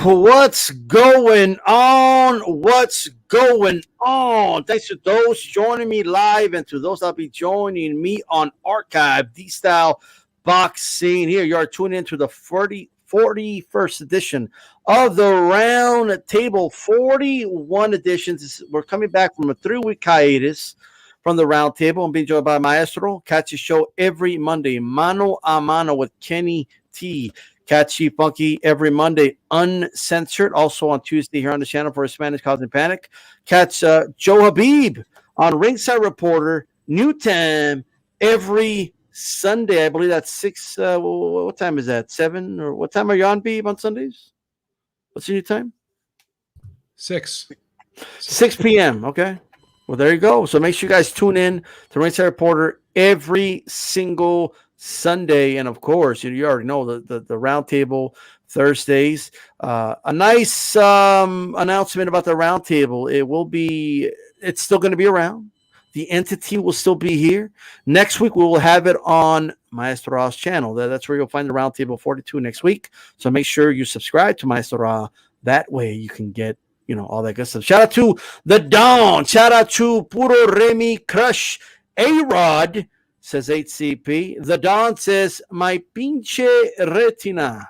What's going on? What's going on? Thanks to those joining me live and to those that'll be joining me on archive, D-Style Boxing. Here you are tuning into the 41st edition of the Round Table. 41 editions. We're coming back from a 3-week hiatus from the Round Table. I'm being joined by Maestro. Catch his show every Monday, Mano a Mano with Kenny T. Catchy Funky every Monday, uncensored. Also on Tuesday here on the channel for Spanish Causing Panic. Catch Joe Habib on Ringside Reporter, new time every Sunday. I believe that's 6. What time is that? 7? Or what time are you on, Beeb, on Sundays? What's your new time? 6 p.m. Okay. Well, there you go. So make sure you guys tune in to Ringside Reporter every single Sunday, and of course, you already know the Round Table Thursdays. A nice announcement about the Round Table. It's still going to be around. The entity will still be here. Next week, we will have it on Maestro's channel. That's where you'll find the Round Table 42 next week. So make sure you subscribe to Maestro. That way you can get all that good stuff. Shout out to the Don. Shout out to Puro Remy Crush A-Rod. Says HCP. The Don says, my pinche retina.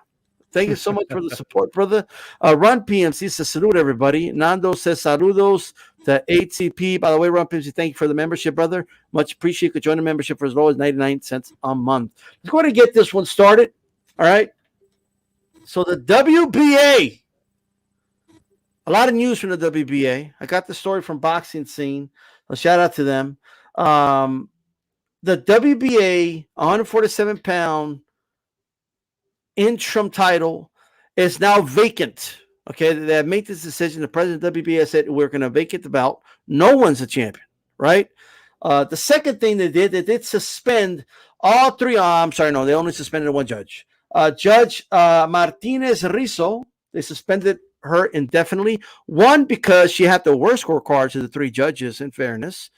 Thank you so much for the support, brother. Run PMC says, salute, everybody. Nando says, saludos to HCP. By the way, Run PMC, thank you for the membership, brother. Much appreciate you. Join the membership for as low as 99 cents a month. Let's go ahead and get this one started. All right. So the WBA. A lot of news from the WBA. I got the story from Boxing Scene. So shout out to them. The WBA 147-pound interim title is now vacant. Okay, they have made this decision. The president of the WBA said we're going to vacate the belt. No one's a champion, right? The second thing they did suspend all three. I'm sorry, no, they only suspended one judge. Judge Martinez Rizzo, they suspended her indefinitely. One, because she had the worst scorecards of the three judges, in fairness.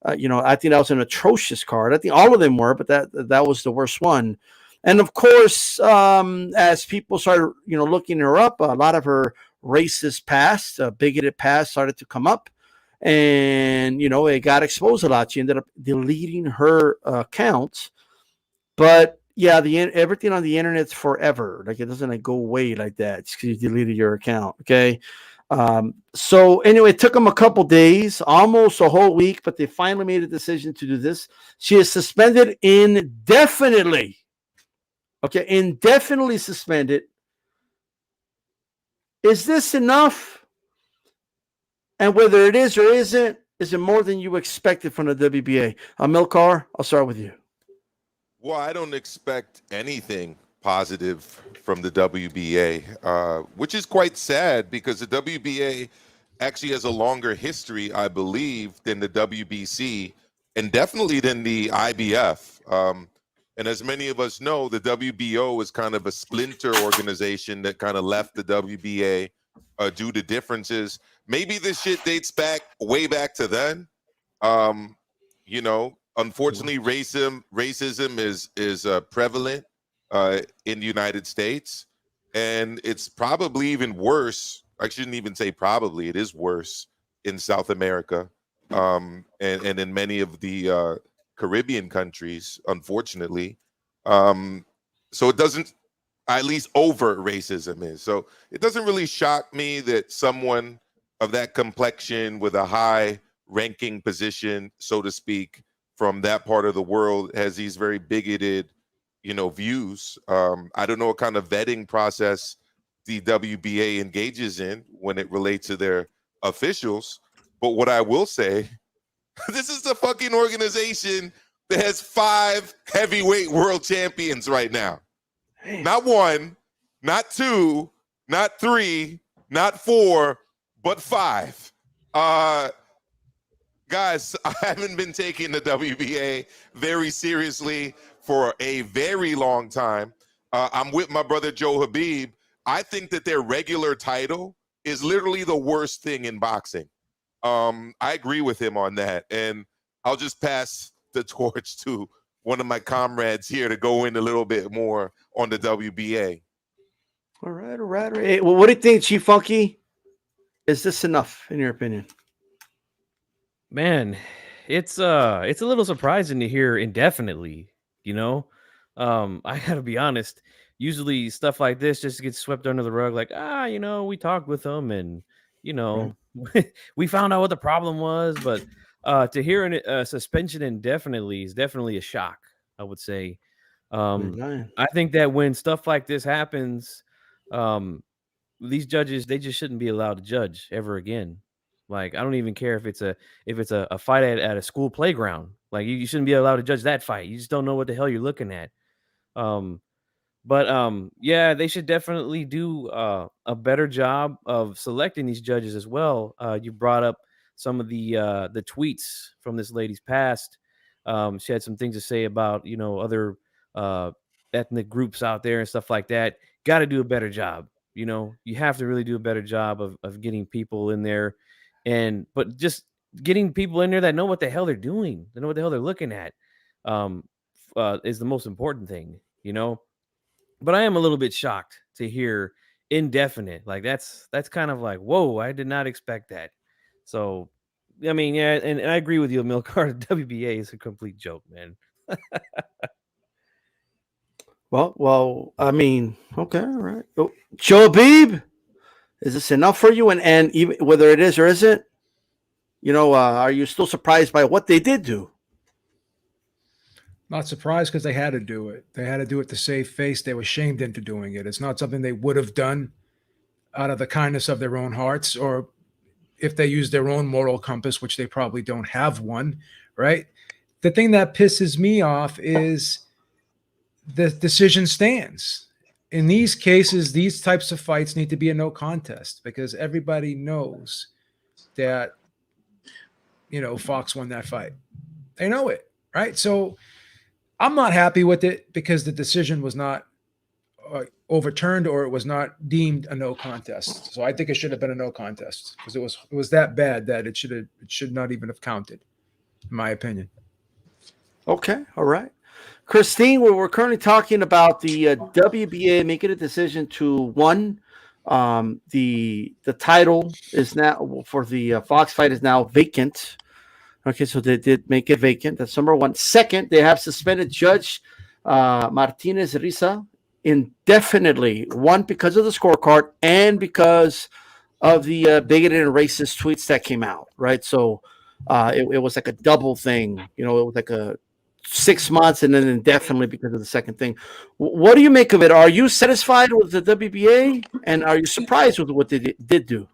I think that was an atrocious card. I think all of them were, but that was the worst one. And of course, as people started, looking her up, a lot of her racist past, bigoted past started to come up, and it got exposed a lot. She ended up deleting her accounts, but yeah, everything on the internet's forever. Like it doesn't go away like that just because you deleted your account. Okay. So anyway, it took them a couple days, almost a whole week, but they finally made a decision to do this. She is suspended indefinitely. Okay, indefinitely suspended. Is this enough? And whether it is or isn't, is it more than you expected from the WBA? Milcar, I'll start with you. Well, I don't expect anything positive from the WBA, which is quite sad because the WBA actually has a longer history, I believe, than the WBC and definitely than the IBF. And as many of us know, the WBO is kind of a splinter organization that kind of left the WBA due to differences. Maybe this shit dates way back to then. Unfortunately, racism is prevalent in the United States, and it's probably even worse. I shouldn't even say probably, it is worse in South America and in many of the Caribbean countries, unfortunately. So it doesn't, at least overt racism is. So it doesn't really shock me that someone of that complexion with a high ranking position, so to speak, from that part of the world has these very bigoted views. I don't know what kind of vetting process the WBA engages in when it relates to their officials. But what I will say, this is the fucking organization that has 5 heavyweight world champions right now. Damn. Not 1, not 2, not 3, not 4, but 5. Guys, I haven't been taking the WBA very seriously for a very long time. I'm with my brother Joe Habib. I think that their regular title is literally the worst thing in boxing. I agree with him on that. And I'll just pass the torch to one of my comrades here to go in a little bit more on the WBA. All right, all right. All right. Hey, well, what do you think, Chief Funky? Is this enough, in your opinion? Man, it's a little surprising to hear indefinitely, you know? I gotta be honest. Usually stuff like this just gets swept under the rug, like, we talked with them and you Right. know, we found out what the problem was, but to hear a suspension indefinitely is definitely a shock, I would say. Man. I think that when stuff like this happens, um, these judges, they just shouldn't be allowed to judge ever again. Like, I don't even care if it's a fight at a school playground. Like, you shouldn't be allowed to judge that fight. You just don't know what the hell you're looking at. Um, but yeah, they should definitely do a better job of selecting these judges as well. You brought up some of the tweets from this lady's past. She had some things to say about other uh, ethnic groups out there and stuff like that. Got to do a better job. You have to really do a better job of getting people in there, but just getting people in there that know what the hell they're doing, they know what the hell they're looking at, is the most important thing. But I am a little bit shocked to hear indefinite. Like that's kind of like, whoa, I did not expect that. So, I mean, yeah, and I agree with you, Milcard. WBA is a complete joke, man. Well, I mean, okay, all right. Oh, Joe Beeb, is this enough for you? And even whether it is or isn't, are you still surprised by what they did do? Not surprised because they had to do it. They had to do it to save face. They were shamed into doing it. It's not something they would have done out of the kindness of their own hearts, or if they use their own moral compass, which they probably don't have one, right? The thing that pisses me off is the decision stands. In these cases, these types of fights need to be a no contest because everybody knows that, Fox won that fight. They know it, right? So I'm not happy with it because the decision was not overturned or it was not deemed a no contest. So I think it should have been a no contest because it was that bad that it should not even have counted, in my opinion. Okay, all right. Christine, we're currently talking about the WBA making a decision to the title is now for the Fox fight is now vacant. Okay, so they did make it vacant. That's number one. Second, they have suspended Judge Martinez Rizzo indefinitely. One, because of the scorecard, and because of the bigoted and racist tweets that came out. Right, so it was like a double thing. It was like a 6 months and then indefinitely because of the second thing. What do you make of it? Are you satisfied with the WBA, and are you surprised with what they did do?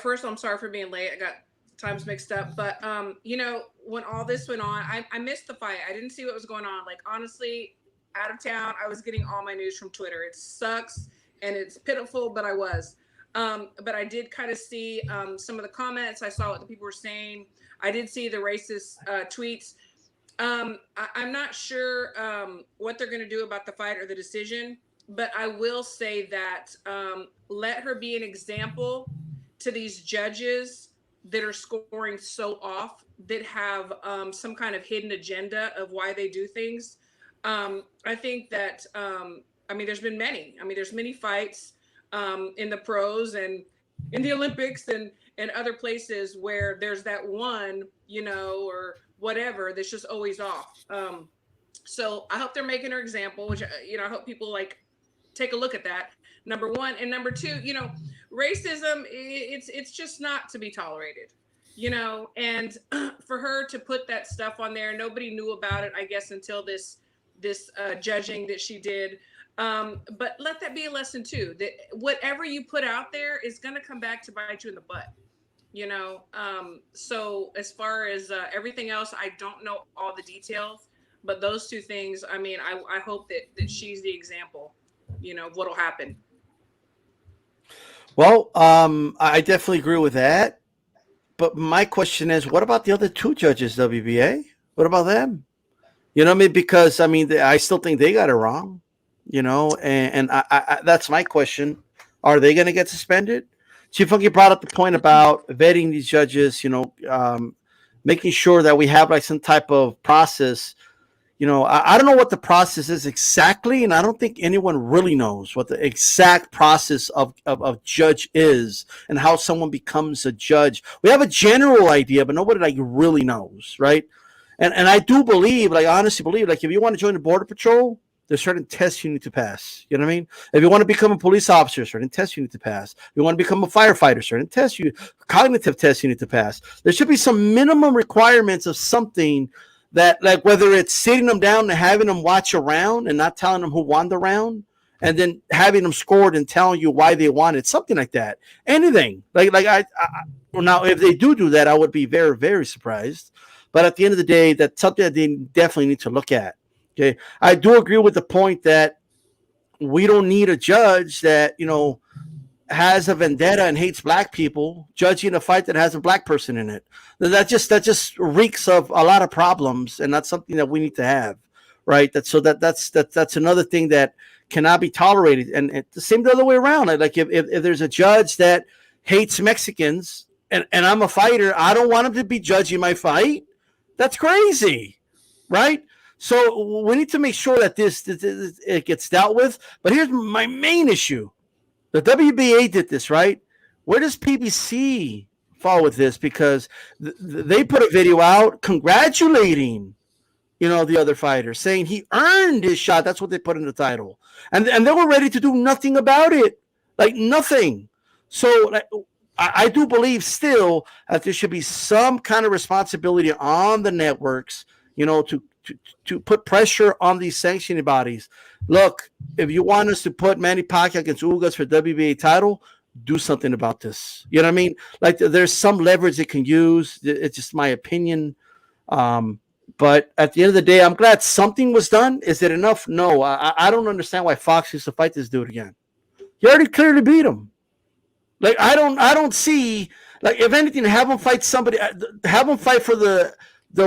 First, I'm sorry for being late. I got times mixed up, but when all this went on, I missed the fight. I didn't see what was going on. Like, honestly, out of town, I was getting all my news from Twitter. It sucks and it's pitiful, but I was. But I did kind of see some of the comments. I saw what the people were saying. I did see the racist tweets. I'm not sure what they're going to do about the fight or the decision, but I will say that let her be an example to these judges that are scoring so off, that have some kind of hidden agenda of why they do things. I think that, there's been many. There's many fights in the pros and in the Olympics and other places where there's that one, or whatever, that's just always off. So I hope they're making her example, which, I hope people take a look at that. Number one. And number two, racism, it's just not to be tolerated, and for her to put that stuff on there, nobody knew about it, I guess, until this judging that she did. But let that be a lesson too, that whatever you put out there is going to come back to bite you in the butt, so as far as everything else, I don't know all the details, but those two things, I hope that she's the example, of what'll happen. Well, I definitely agree with that. But my question is, what about the other two judges, WBA? What about them? Because I still think they got it wrong. And I that's my question. Are they going to get suspended? Chief Funky brought up the point about vetting these judges. Making sure that we have some type of process. I don't know what the process is exactly, and I don't think anyone really knows what the exact process of judge is and how someone becomes a judge. We have a general idea, but nobody like really knows, right? And I do believe, like honestly believe, like if you want to join the Border Patrol, there's certain tests you need to pass. You know what I mean? If you want to become a police officer, certain tests you need to pass. If you want to become a firefighter, certain tests cognitive tests you need to pass. There should be some minimum requirements of something that, like, whether it's sitting them down and having them watch a round and not telling them who won the round, and then having them scored and telling you why they won it, something like that. Anything well, now if they do that, I would be very, very surprised. But at the end of the day, that's something that they definitely need to look at. Okay, I do agree with the point that we don't need a judge that has a vendetta and hates black people judging a fight that has a black person in it. That just reeks of a lot of problems, and that's something that we need to have, right? That's another thing that cannot be tolerated. And the same the other way around. Like if there's a judge that hates Mexicans and I'm a fighter, I don't want him to be judging my fight. That's crazy, right? So we need to make sure that this it gets dealt with. But here's my main issue. The WBA did this, right? Where does PBC fall with this? Because they put a video out congratulating, the other fighter, saying he earned his shot. That's what they put in the title. And they were ready to do nothing about it. Like nothing. So I do believe still that there should be some kind of responsibility on the networks, to put pressure on these sanctioning bodies. Look, if you want us to put Manny Pacquiao against Ugas for WBA title, do something about this. You know what I mean? Like there's some leverage it can use. It's just my opinion. But at the end of the day, I'm glad something was done. Is it enough? No. I don't understand why Fox used to fight this dude again. He already clearly beat him. Like I don't see, like, if anything, have him fight somebody. Have him fight for the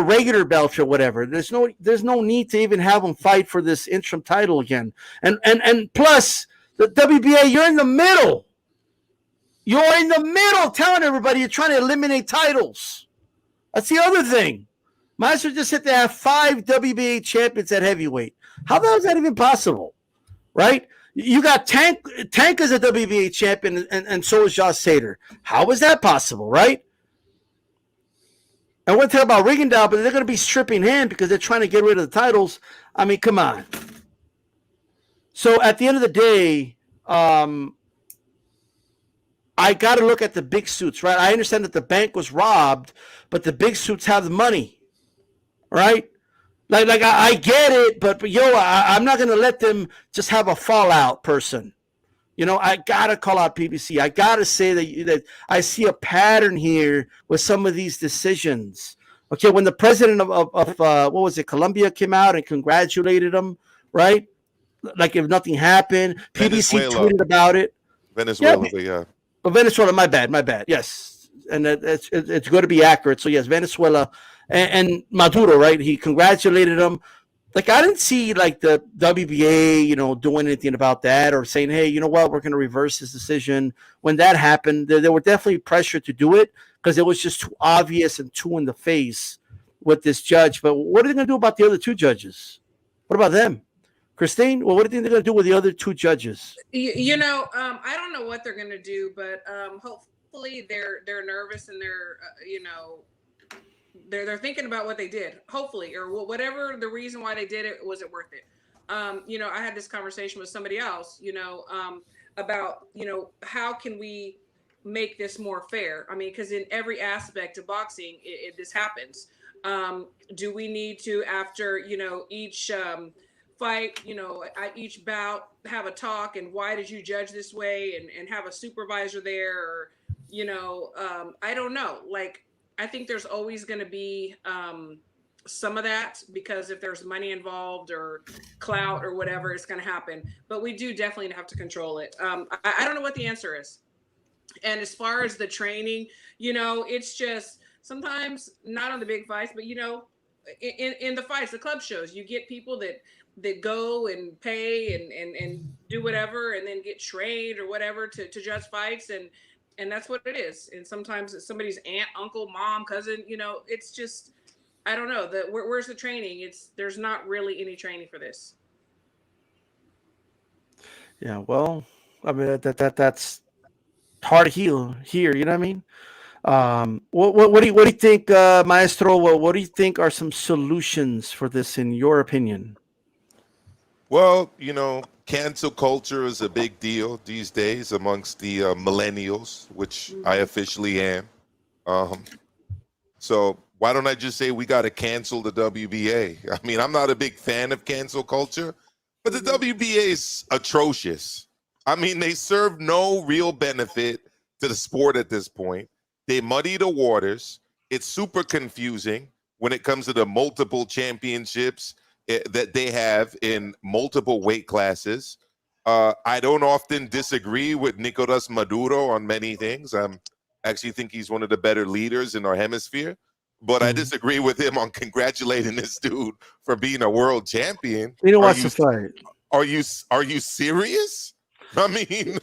regular belt or whatever. There's no need to even have him fight for this interim title again. And plus the WBA, you're in the middle. You're in the middle telling everybody you're trying to eliminate titles. That's the other thing. Maestre just hit to have 5 WBA champions at heavyweight. How the hell is that even possible? Right? You got Tank as a WBA champion, and so is Josh Sater. How is that possible, right? I want to talk about Rigondeaux, but they're going to be stripping him because they're trying to get rid of the titles. I mean, come on. So at the end of the day, I got to look at the big suits, right? I understand that the bank was robbed, but the big suits have the money, right? Like I get it, but I'm not going to let them just have a fallout person. I got to call out PBC. I got to say that I see a pattern here with some of these decisions. Okay, when the president of what was it, Colombia, came out and congratulated him, right? Like if nothing happened. PBC tweeted about it. Venezuela, yeah. Oh, Venezuela, my bad. Yes, and it's going to be accurate. So yes, Venezuela and Maduro, right? He congratulated him. Like I didn't see like the WBA, doing anything about that or saying, hey, you know what, we're going to reverse this decision. When that happened, there were definitely pressure to do it because it was just too obvious and too in the face with this judge. But what are they going to do about the other 2 judges? What about them? Christine, well, what do you think they're going to do with the other 2 judges? I don't know what they're going to do, but hopefully they're nervous and they're thinking about what they did, hopefully, or whatever the reason why they did it. Was it worth it? I had this conversation with somebody else, about, how can we make this more fair? I mean, because in every aspect of boxing, this happens. Do we need to, after, each fight, at each bout, have a talk and why did you judge this way and have a supervisor there? Or, I don't know. Like, I think there's always going to be some of that because if there's money involved or clout or whatever, it's going to happen. But we do definitely have to control it. I don't know what the answer is. And as far as the training, it's just sometimes not on the big fights, but, in the fights, the club shows, you get people that go and pay and do whatever and then get trained or whatever to judge fights. And that's what it is. And sometimes it's somebody's aunt, uncle, mom, cousin, it's just, I don't know. Where's the training? There's not really any training for this. Yeah, well, I mean that's hard to heal here. You know what I mean? What do you think, Maestro? What do you think are some solutions for this, in your opinion? Well, cancel culture is a big deal these days amongst the millennials, which I officially am. So why don't I just say we got to cancel the WBA? I mean, I'm not a big fan of cancel culture, but the WBA is atrocious. I mean, they serve no real benefit to the sport at this point. They muddy the waters. It's super confusing when it comes to the multiple championships that they have in multiple weight classes. I don't often disagree with Nicolas Maduro on many things. I actually think he's one of the better leaders in our hemisphere, but I disagree with him on congratulating this dude for being a world champion. You know what's the fight? Are you serious? I mean,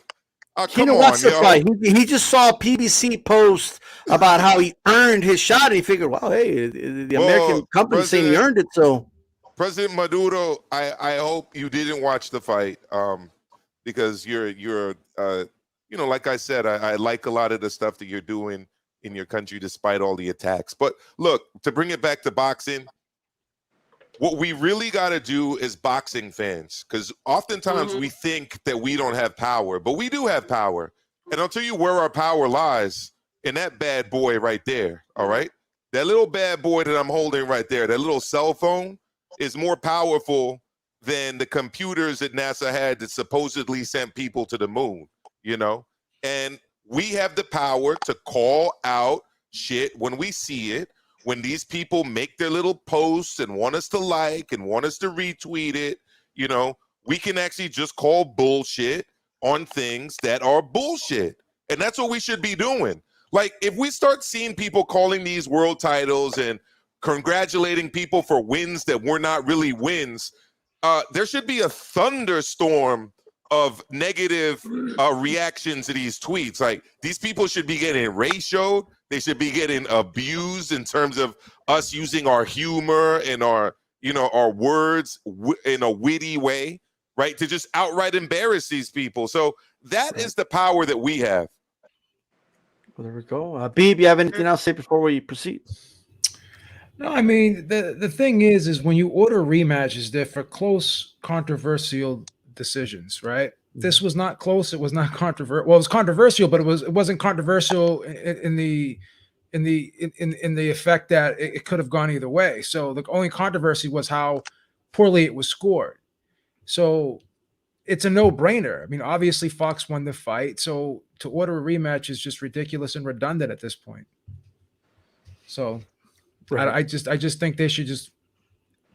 Come on, yo. He just saw a PBC post about how he earned his shot, and he figured, "Wow, hey, the American company saying he earned it." So, President Maduro, I hope you didn't watch the fight, because you're like I said, I like a lot of the stuff that you're doing in your country despite all the attacks. But look, to bring it back to boxing, what we really got to do as boxing fans, because oftentimes we think that we don't have power, but we do have power. And I'll tell you where our power lies, in that bad boy right there, all right? That little bad boy that I'm holding right there, that little cell phone, is more powerful than the computers that NASA had that supposedly sent people to the moon, And we have the power to call out shit when we see it. When these people make their little posts and want us to like and want us to retweet it, we can actually just call bullshit on things that are bullshit. And that's what we should be doing. Like, if we start seeing people calling these world titles and congratulating people for wins that were not really wins, there should be a thunderstorm of negative reactions to these tweets. Like, these people should be getting ratioed. They should be getting abused in terms of us using our humor and our words in a witty way, right? To just outright embarrass these people. So that is the power that we have. Well, there we go. Beeb, you have anything else to say before we proceed? No, I mean, the thing is when you order rematches, they're for close, controversial decisions, right? This was not close. It was not controversial. Well, it was controversial, but it wasn't controversial in the effect that it could have gone either way. So the only controversy was how poorly it was scored. So it's a no-brainer. I mean, obviously Fox won the fight, so to order a rematch is just ridiculous and redundant at this point. So right. I just think they should just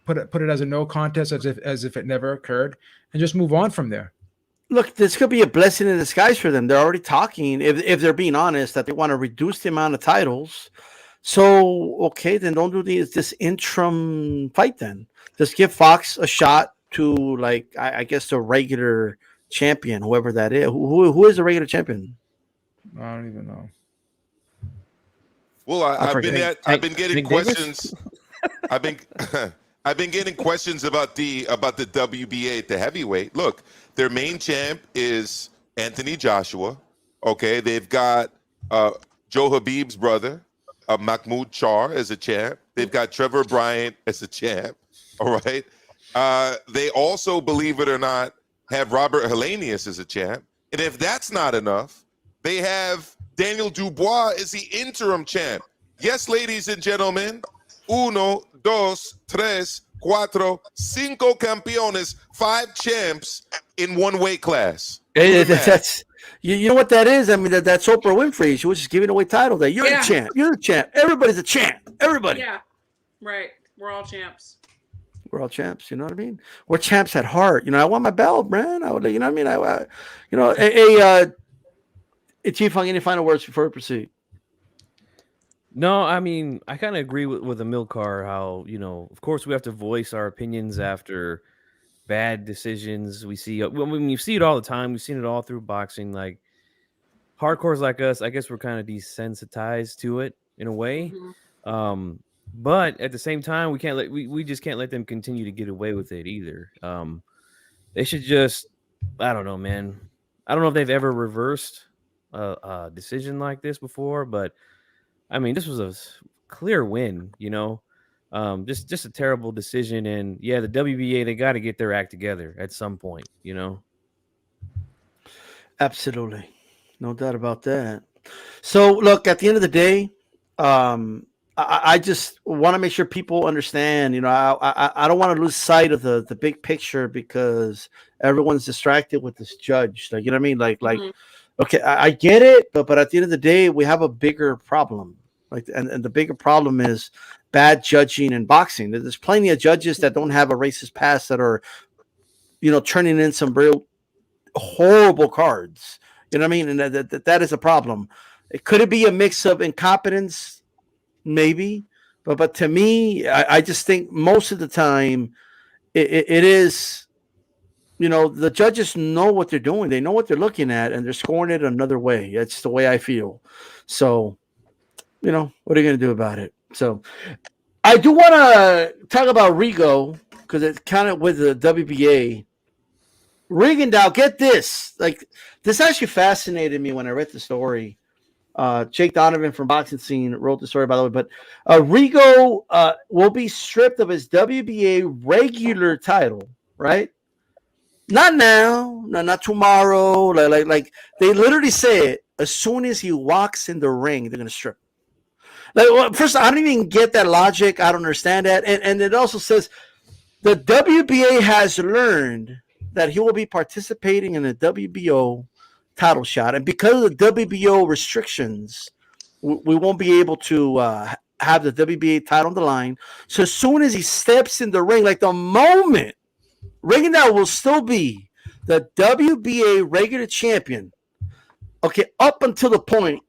put it as a no contest, as if it never occurred, and just move on from there. Look, this could be a blessing in disguise for them. They're already talking, if they're being honest, that they want to reduce the amount of titles. So, okay, then don't do this interim fight then. Just give Fox a shot to, like, I guess, the regular champion, whoever that is. Who is the regular champion? I don't even know. Well, I've been getting questions. I've been getting questions about the WBA at the heavyweight. Look, their main champ is Anthony Joshua. Okay, they've got Joe Habib's brother, Mahmoud Char, as a champ. They've got Trevor Bryant as a champ. All right. They also, believe it or not, have Robert Helenius as a champ. And if that's not enough, they have Daniel Dubois as the interim champ. Yes, ladies and gentlemen, 1, 2, 3, 4, 5 campeones, 5 champs in one weight class. That's you know what that is? I mean, that's Oprah Winfrey. She was just giving away titles. That you're the champ. You're the champ. Everybody's a champ. Everybody. Yeah, right. We're all champs. We're all champs. You know what I mean? We're champs at heart. I want my belt, man. I would. You know what I mean? Chief Hung, any final words before we proceed? No, I mean, I kind of agree with Amilcar, how, of course we have to voice our opinions after bad decisions. We see, when you see it all the time, we've seen it all through boxing. Like, hardcores like us, I guess we're kind of desensitized to it in a way. But at the same time, we just can't let them continue to get away with it either. They should just, I don't know, man. I don't know if they've ever reversed a decision like this before, but I mean, this was a clear win, you know. Just a terrible decision, and yeah, the WBA, they got to get their act together at some point, you know. Absolutely, no doubt about that. So, look, at the end of the day, I just want to make sure people understand. You know, I don't want to lose sight of the big picture because everyone's distracted with this judge. Like, you know what I mean? Like, okay, I get it, but at the end of the day, we have a bigger problem. Like, and the bigger problem is bad judging in boxing. There's plenty of judges that don't have a racist past that are, you know, turning in some real horrible cards. You know what I mean? And that is a problem. Could it be a mix of incompetence? Maybe. But to me, I just think most of the time it is, you know, the judges know what they're doing. They know what they're looking at, and they're scoring it another way. That's the way I feel. So, you know, what are you going to do about it? So I do want to talk about Rego because it's kind of with the WBA. Rigondeaux, get this. Like, this actually fascinated me when I read the story. Jake Donovan from Boxing Scene wrote the story, by the way. But Rego will be stripped of his WBA regular title, right? Not now, no, not tomorrow. Like they literally say it. As soon as he walks in the ring, they're gonna strip him. Like, well, first, I don't even get that logic. I don't understand that. And it also says the WBA has learned that he will be participating in the WBO title shot. And because of the WBO restrictions, we won't be able to have the WBA title on the line. So as soon as he steps in the ring, like the moment, Rigondeaux will still be the WBA regular champion, okay, up until the point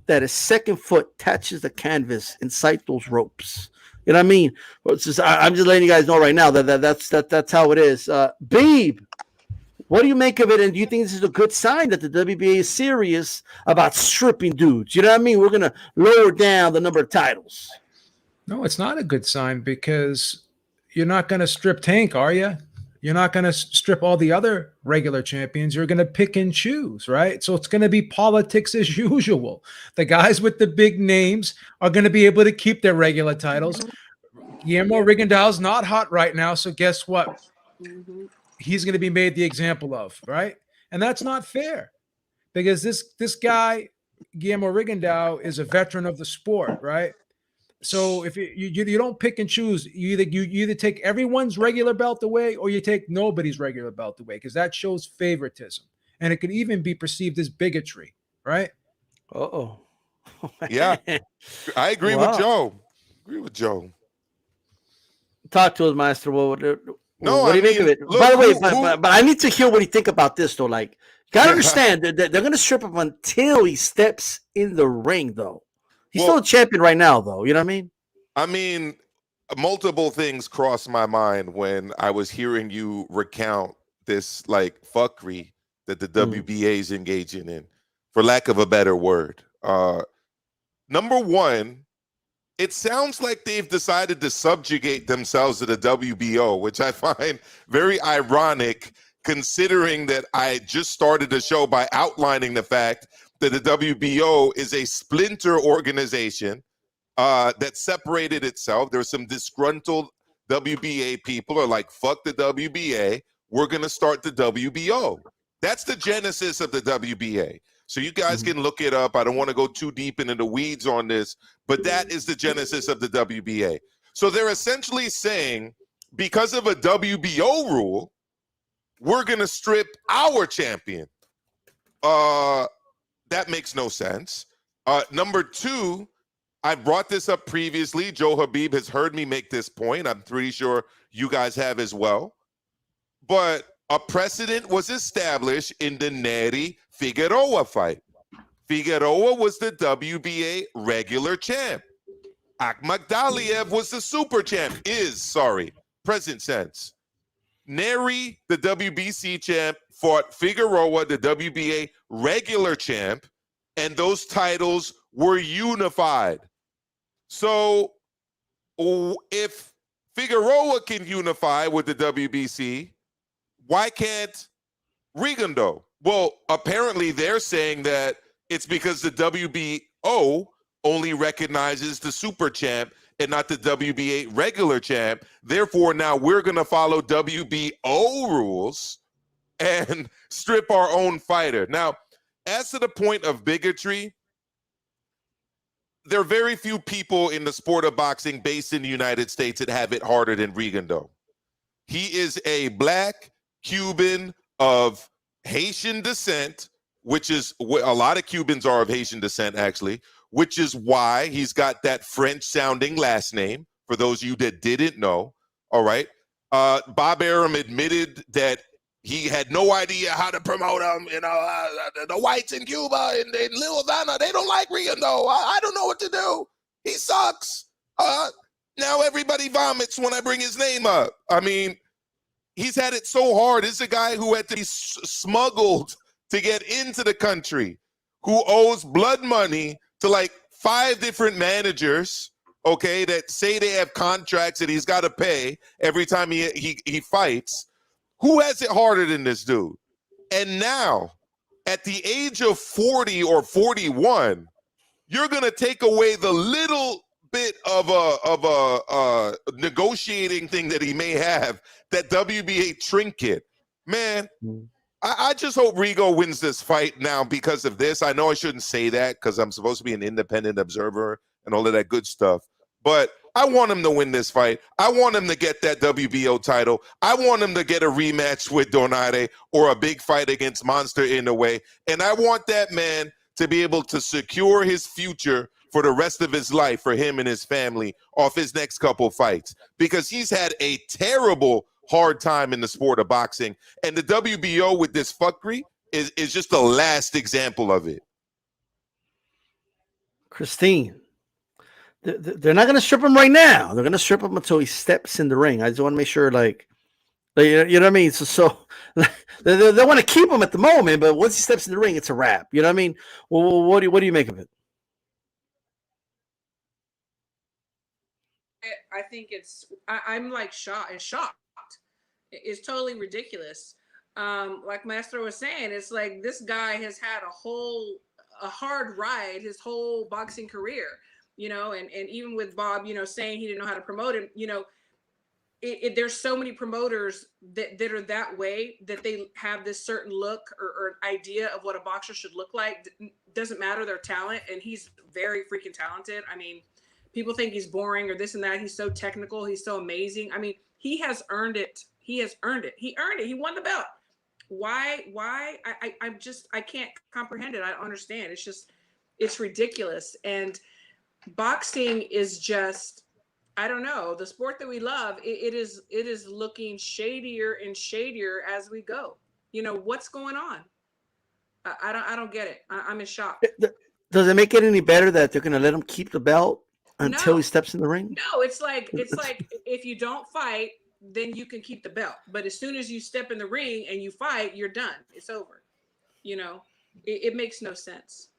that his second foot touches the canvas inside those ropes. You know what I mean? I'm just letting you guys know right now that's how it is. Beeb, what do you make of it? And do you think this is a good sign that the WBA is serious about stripping dudes? You know what I mean? We're going to lower down the number of titles. No, it's not a good sign because you're not going to strip Tank, are you? You're not going to strip all the other regular champions. You're going to pick and choose, right? So it's going to be politics as usual. The guys with the big names are going to be able to keep their regular titles. Guillermo Rigondeaux's not hot right now, so guess what? He's going to be made the example of, right? And that's not fair because this guy, Guillermo Rigondeaux, is a veteran of the sport, right? So if you don't pick and choose, you either take everyone's regular belt away or you take nobody's regular belt away because that shows favoritism, and it could even be perceived as bigotry, right? Uh-oh. Yeah, I agree with Joe. Talk to us, Maestre. What do you make of it? Look, by the way, but I need to hear what you think about this, though. Like, you got to understand that they're going to strip him until he steps in the ring, though. He's still a champion right now, though. You know what I mean? I mean, multiple things crossed my mind when I was hearing you recount this, like, fuckery that the WBA is engaging in, for lack of a better word. Number one, it sounds like they've decided to subjugate themselves to the WBO, which I find very ironic, considering that I just started the show by outlining the fact that the WBO is a splinter organization that separated itself. There's some disgruntled WBA people are like, fuck the WBA. We're going to start the WBO. That's the genesis of the WBA. So you guys can look it up. I don't want to go too deep into the weeds on this, but that is the genesis of the WBA. So they're essentially saying, because of a WBO rule, we're going to strip our champion. That makes no sense. Number two, I brought this up previously. Joe Habib has heard me make this point. I'm pretty sure you guys have as well. But a precedent was established in the Neri Figueroa fight. Figueroa was the WBA regular champ. Akhmadaliev was the super champ, present sense. Neri, the WBC champ, fought Figueroa, the WBA regular champ, and those titles were unified. So if Figueroa can unify with the WBC, why can't Rigondeaux? Well, apparently they're saying that it's because the WBO only recognizes the super champ and not the WBA regular champ. Therefore, now we're going to follow WBO rules and strip our own fighter. Now, as to the point of bigotry, there are very few people in the sport of boxing based in the United States that have it harder than Rigondeaux. He is a black Cuban of Haitian descent, which is what a lot of Cubans are of Haitian descent, actually, which is why he's got that French-sounding last name, for those of you that didn't know, all right? Bob Arum admitted that he had no idea how to promote him. The whites in Cuba and Little Havana, they don't like Rigondeaux. I don't know what to do. He sucks. Now everybody vomits when I bring his name up. I mean, he's had it so hard. This is a guy who had to be smuggled to get into the country, who owes blood money to like 5 different managers, okay, that say they have contracts that he's got to pay every time he fights. Who has it harder than this dude? And now, at the age of 40 or 41, you're going to take away the little bit of a negotiating thing that he may have, that WBA trinket. Man, I just hope Rego wins this fight now because of this. I know I shouldn't say that because I'm supposed to be an independent observer and all of that good stuff. But I want him to win this fight. I want him to get that WBO title. I want him to get a rematch with Donaire or a big fight against Monster in a way. And I want that man to be able to secure his future for the rest of his life for him and his family off his next couple fights, because he's had a terrible hard time in the sport of boxing. And the WBO with this fuckery is just the last example of it. Christine, they're not going to strip him right now. They're going to strip him until he steps in the ring. I just want to make sure, like you know what I mean? So they want to keep him at the moment, but once he steps in the ring, it's a wrap. You know what I mean? Well, what do you make of it? I think I'm like shocked. It's totally ridiculous. Like Maestre was saying, it's like this guy has had a hard ride his whole boxing career, you know, and even with Bob, you know, saying he didn't know how to promote him, you know, there's so many promoters that are that way, that they have this certain look or idea of what a boxer should look like. Doesn't matter their talent, and he's very freaking talented. I mean, people think he's boring or this and that. He's so technical. He's so amazing. I mean, he has earned it. He has earned it. He earned it. He won the belt. Why? I can't comprehend it. I don't understand. It's ridiculous. And boxing is just, I don't know, the sport that we love. It is looking shadier and shadier as we go. You know, what's going on? I don't get it. I'm in shock. Does it make it any better that they're going to let him keep the belt until he steps in the ring? No, it's like if you don't fight, then you can keep the belt. But as soon as you step in the ring and you fight, you're done. It's over. You know, it makes no sense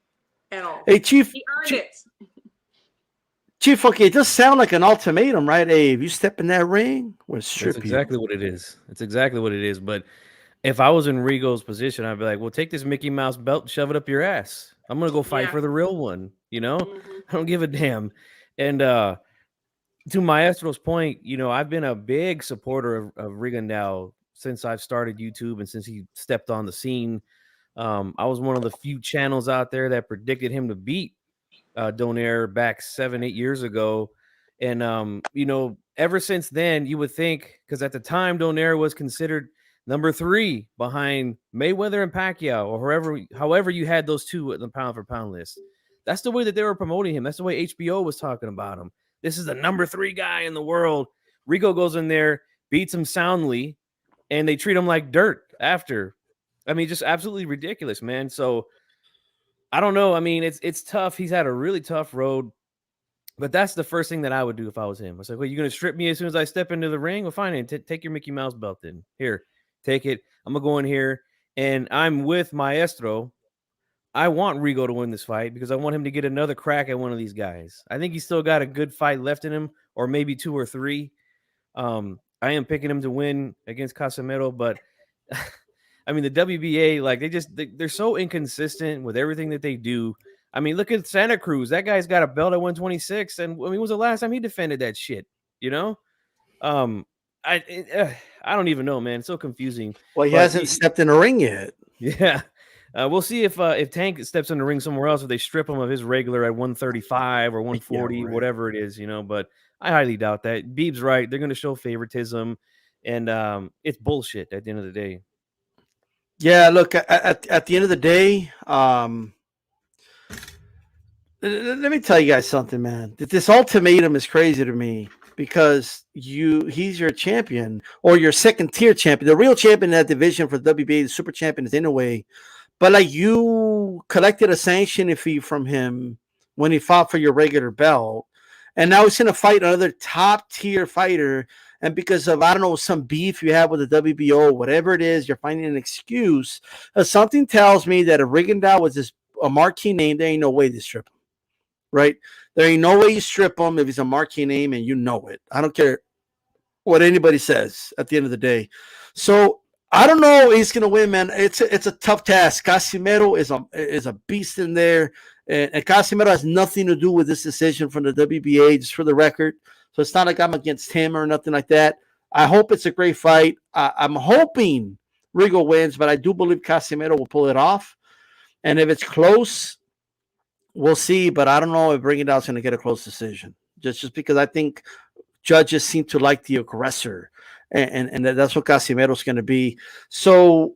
at all. Hey, Chief. He earned it. Chief, okay, it does sound like an ultimatum, right? Hey, if you step in that ring, we'll strip you. That's exactly what it is. It's exactly what it is. But if I was in Rigo's position, I'd be like, well, take this Mickey Mouse belt and shove it up your ass. I'm going to go fight for the real one. You know, I don't give a damn. And to Maestro's point, you know, I've been a big supporter of Rigondeaux since I've started YouTube and since he stepped on the scene. I was one of the few channels out there that predicted him to beat Donaire back 7-8 years ago. And, you know, ever since then, you would think, because at the time, Donaire was considered number 3 behind Mayweather and Pacquiao, or however you had those two at the pound for pound list. That's the way that they were promoting him. That's the way HBO was talking about him. This is the number 3 guy in the world. Rigo goes in there, beats him soundly, and they treat him like dirt after. I mean, just absolutely ridiculous, man. So I don't know. I mean, it's tough. He's had a really tough road, but that's the first thing that I would do if I was him. I was like, well, you're going to strip me as soon as I step into the ring? Well, fine. Take your Mickey Mouse belt then. Here, take it. I'm going to go in here, and I'm with Maestro. I want Rigo to win this fight because I want him to get another crack at one of these guys. I think he's still got a good fight left in him or maybe 2 or 3. I am picking him to win against Casimiro, but I mean, the WBA, like they're so inconsistent with everything that they do. I mean, look at Santa Cruz. That guy's got a belt at 126, and I mean, when was the last time he defended that shit? You know, I don't even know, man. It's so confusing. Well, he hasn't stepped in a ring yet. Yeah. We'll see if Tank steps in the ring somewhere else, if they strip him of his regular at 135 or 140, whatever it is, you know. But I highly doubt that. Beeb's right. They're going to show favoritism, and it's bullshit at the end of the day. Yeah, look, at the end of the day, let me tell you guys something, man. This ultimatum is crazy to me because he's your champion or your second tier champion. The real champion in that division for the WBA, the super champion, is Inoue. But like, you collected a sanctioning fee from him when he fought for your regular belt, and now he's going to fight another top tier fighter. And because of, I don't know, some beef you have with the WBO, whatever it is, you're finding an excuse. Something tells me that if Rigondeaux was a marquee name, there ain't no way to strip him, right? There ain't no way you strip him if he's a marquee name, and you know it. I don't care what anybody says at the end of the day. So I don't know he's going to win, man. It's a tough task. Casimiro is a beast in there, and Casimiro has nothing to do with this decision from the WBA, just for the record. So it's not like I'm against him or nothing like that. I hope it's a great fight. I'm hoping Rigo wins, but I do believe Casimiro will pull it off. And if it's close, we'll see. But I don't know if Rigondeaux's going to get a close decision, just because I think judges seem to like the aggressor. And that's what Casimiro's going to be. So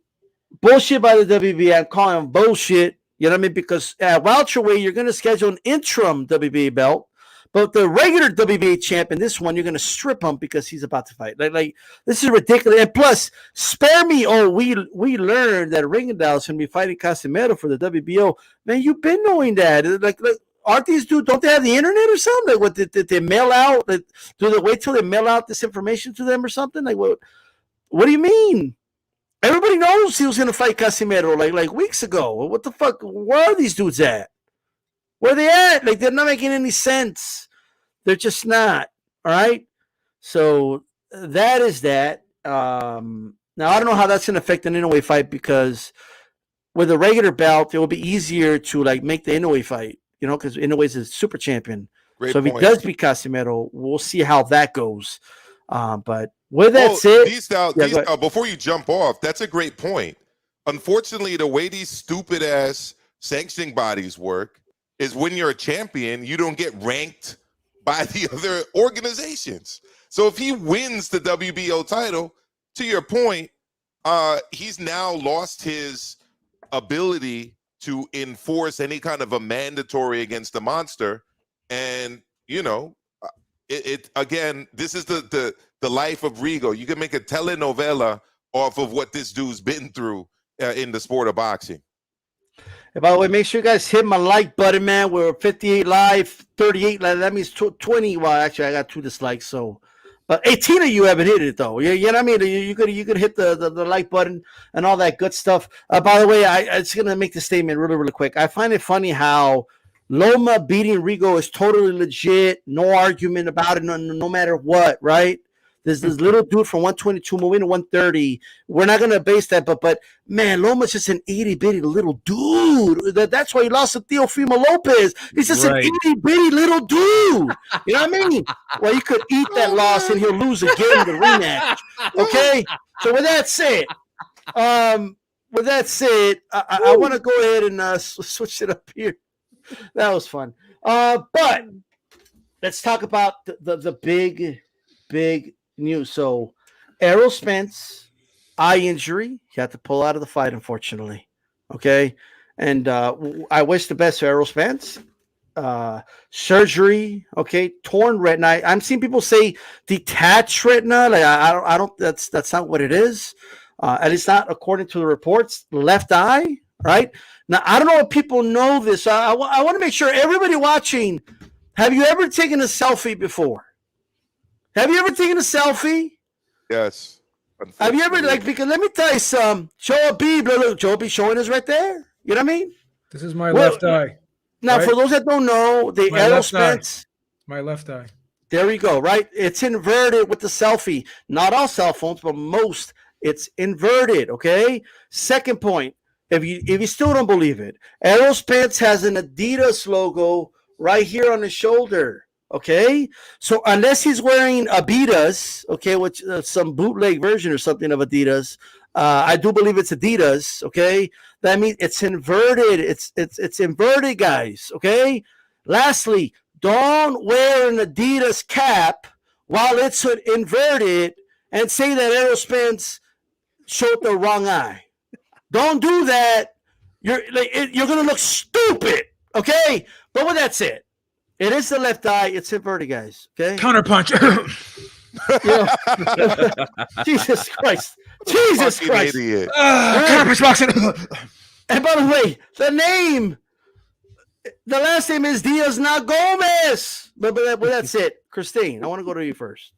bullshit by the WBA. I'm calling him bullshit. You know what I mean? Because at welterweight, you're going to schedule an interim WBA belt, but the regular WBA champion, this one, you're going to strip him because he's about to fight. Like this is ridiculous. And plus, spare me. Oh, we learned that Rigondeaux's going to be fighting Casimiro for the WBO. Man, you've been knowing that. Like aren't these dudes, don't they have the internet or something? Like, what did they mail out? Like, do they wait till they mail out this information to them or something? Like, what do you mean? Everybody knows he was going to fight Casimiro like weeks ago. What the fuck? Where are these dudes at? Where are they at? Like, they're not making any sense. They're just not. All right. So that is that. Now I don't know how that's going to affect an Inoue fight, because with a regular belt, it will be easier to like make the Inoue fight. You know, because Inoue is a super champion. Great so if point. he does beat Casimiro, we'll see how that goes. But with that said, before you jump off, that's a great point. Unfortunately, the way these stupid ass sanctioning bodies work is when you're a champion, you don't get ranked by the other organizations. So if he wins the WBO title, to your point, he's now lost his ability to enforce any kind of a mandatory against the monster. And, you know, it again, this is the life of Rego. You can make a telenovela off of what this dude's been through in the sport of boxing. And by the way, make sure you guys hit my like button, man. We're 58 live, 38 live. That means 20. Well, actually, I got 2 dislikes. So, but 18 of you haven't hit it though. You know what I mean? You could hit the like button and all that good stuff. By the way, I'm just gonna make the statement really quick. I find it funny how Loma beating Rigo is totally legit. No argument about it. No matter what, right? There's this little dude from 122 moving to 130. We're not gonna base that, but man, Loma's just an itty bitty little dude. That's why he lost to Teofimo Lopez. He's just an itty bitty little dude. You know what I mean? Well, you could eat that loss and he'll lose again in the rematch. Okay. So with that said, I want to go ahead and switch it up here. That was fun. But let's talk about the big news. So Errol Spence, eye injury. He had to pull out of the fight, unfortunately. Okay. And I wish the best for Errol Spence. Surgery, okay, torn retina. I'm seeing people say detached retina. Like I don't that's not what it is. At least not according to the reports. Left eye, right? Now I don't know if people know this. I want to make sure everybody watching. Have you ever taken a selfie before? Have you ever taken a selfie? Yes. Have you ever, like, because let me tell you some. Joe B, look, Joe B showing us right there. You know what I mean? This is my left eye. Now, right? for those that don't know, the Errol Spence. My left eye. There we go, right? It's inverted with the selfie. Not all cell phones, but most. It's inverted, okay? Second point, if you still don't believe it, Errol Spence has an Adidas logo right here on his shoulder, okay? So unless he's wearing Adidas, okay, which some bootleg version or something of Adidas, I do believe it's Adidas, okay? That means it's inverted. It's inverted, guys, okay? Lastly, don't wear an Adidas cap while it's inverted and say that Errol Spence showed the wrong eye. Don't do that. You're gonna look stupid, okay? But well, that's it. It is the left eye. It's inverted, guys. Okay. Counterpunch. Jesus Christ. Jesus Christ. Idiot. Counterpunch boxing. And by the way, the last name is Diaz, not Gomez. But that's it. Christine, I want to go to you first.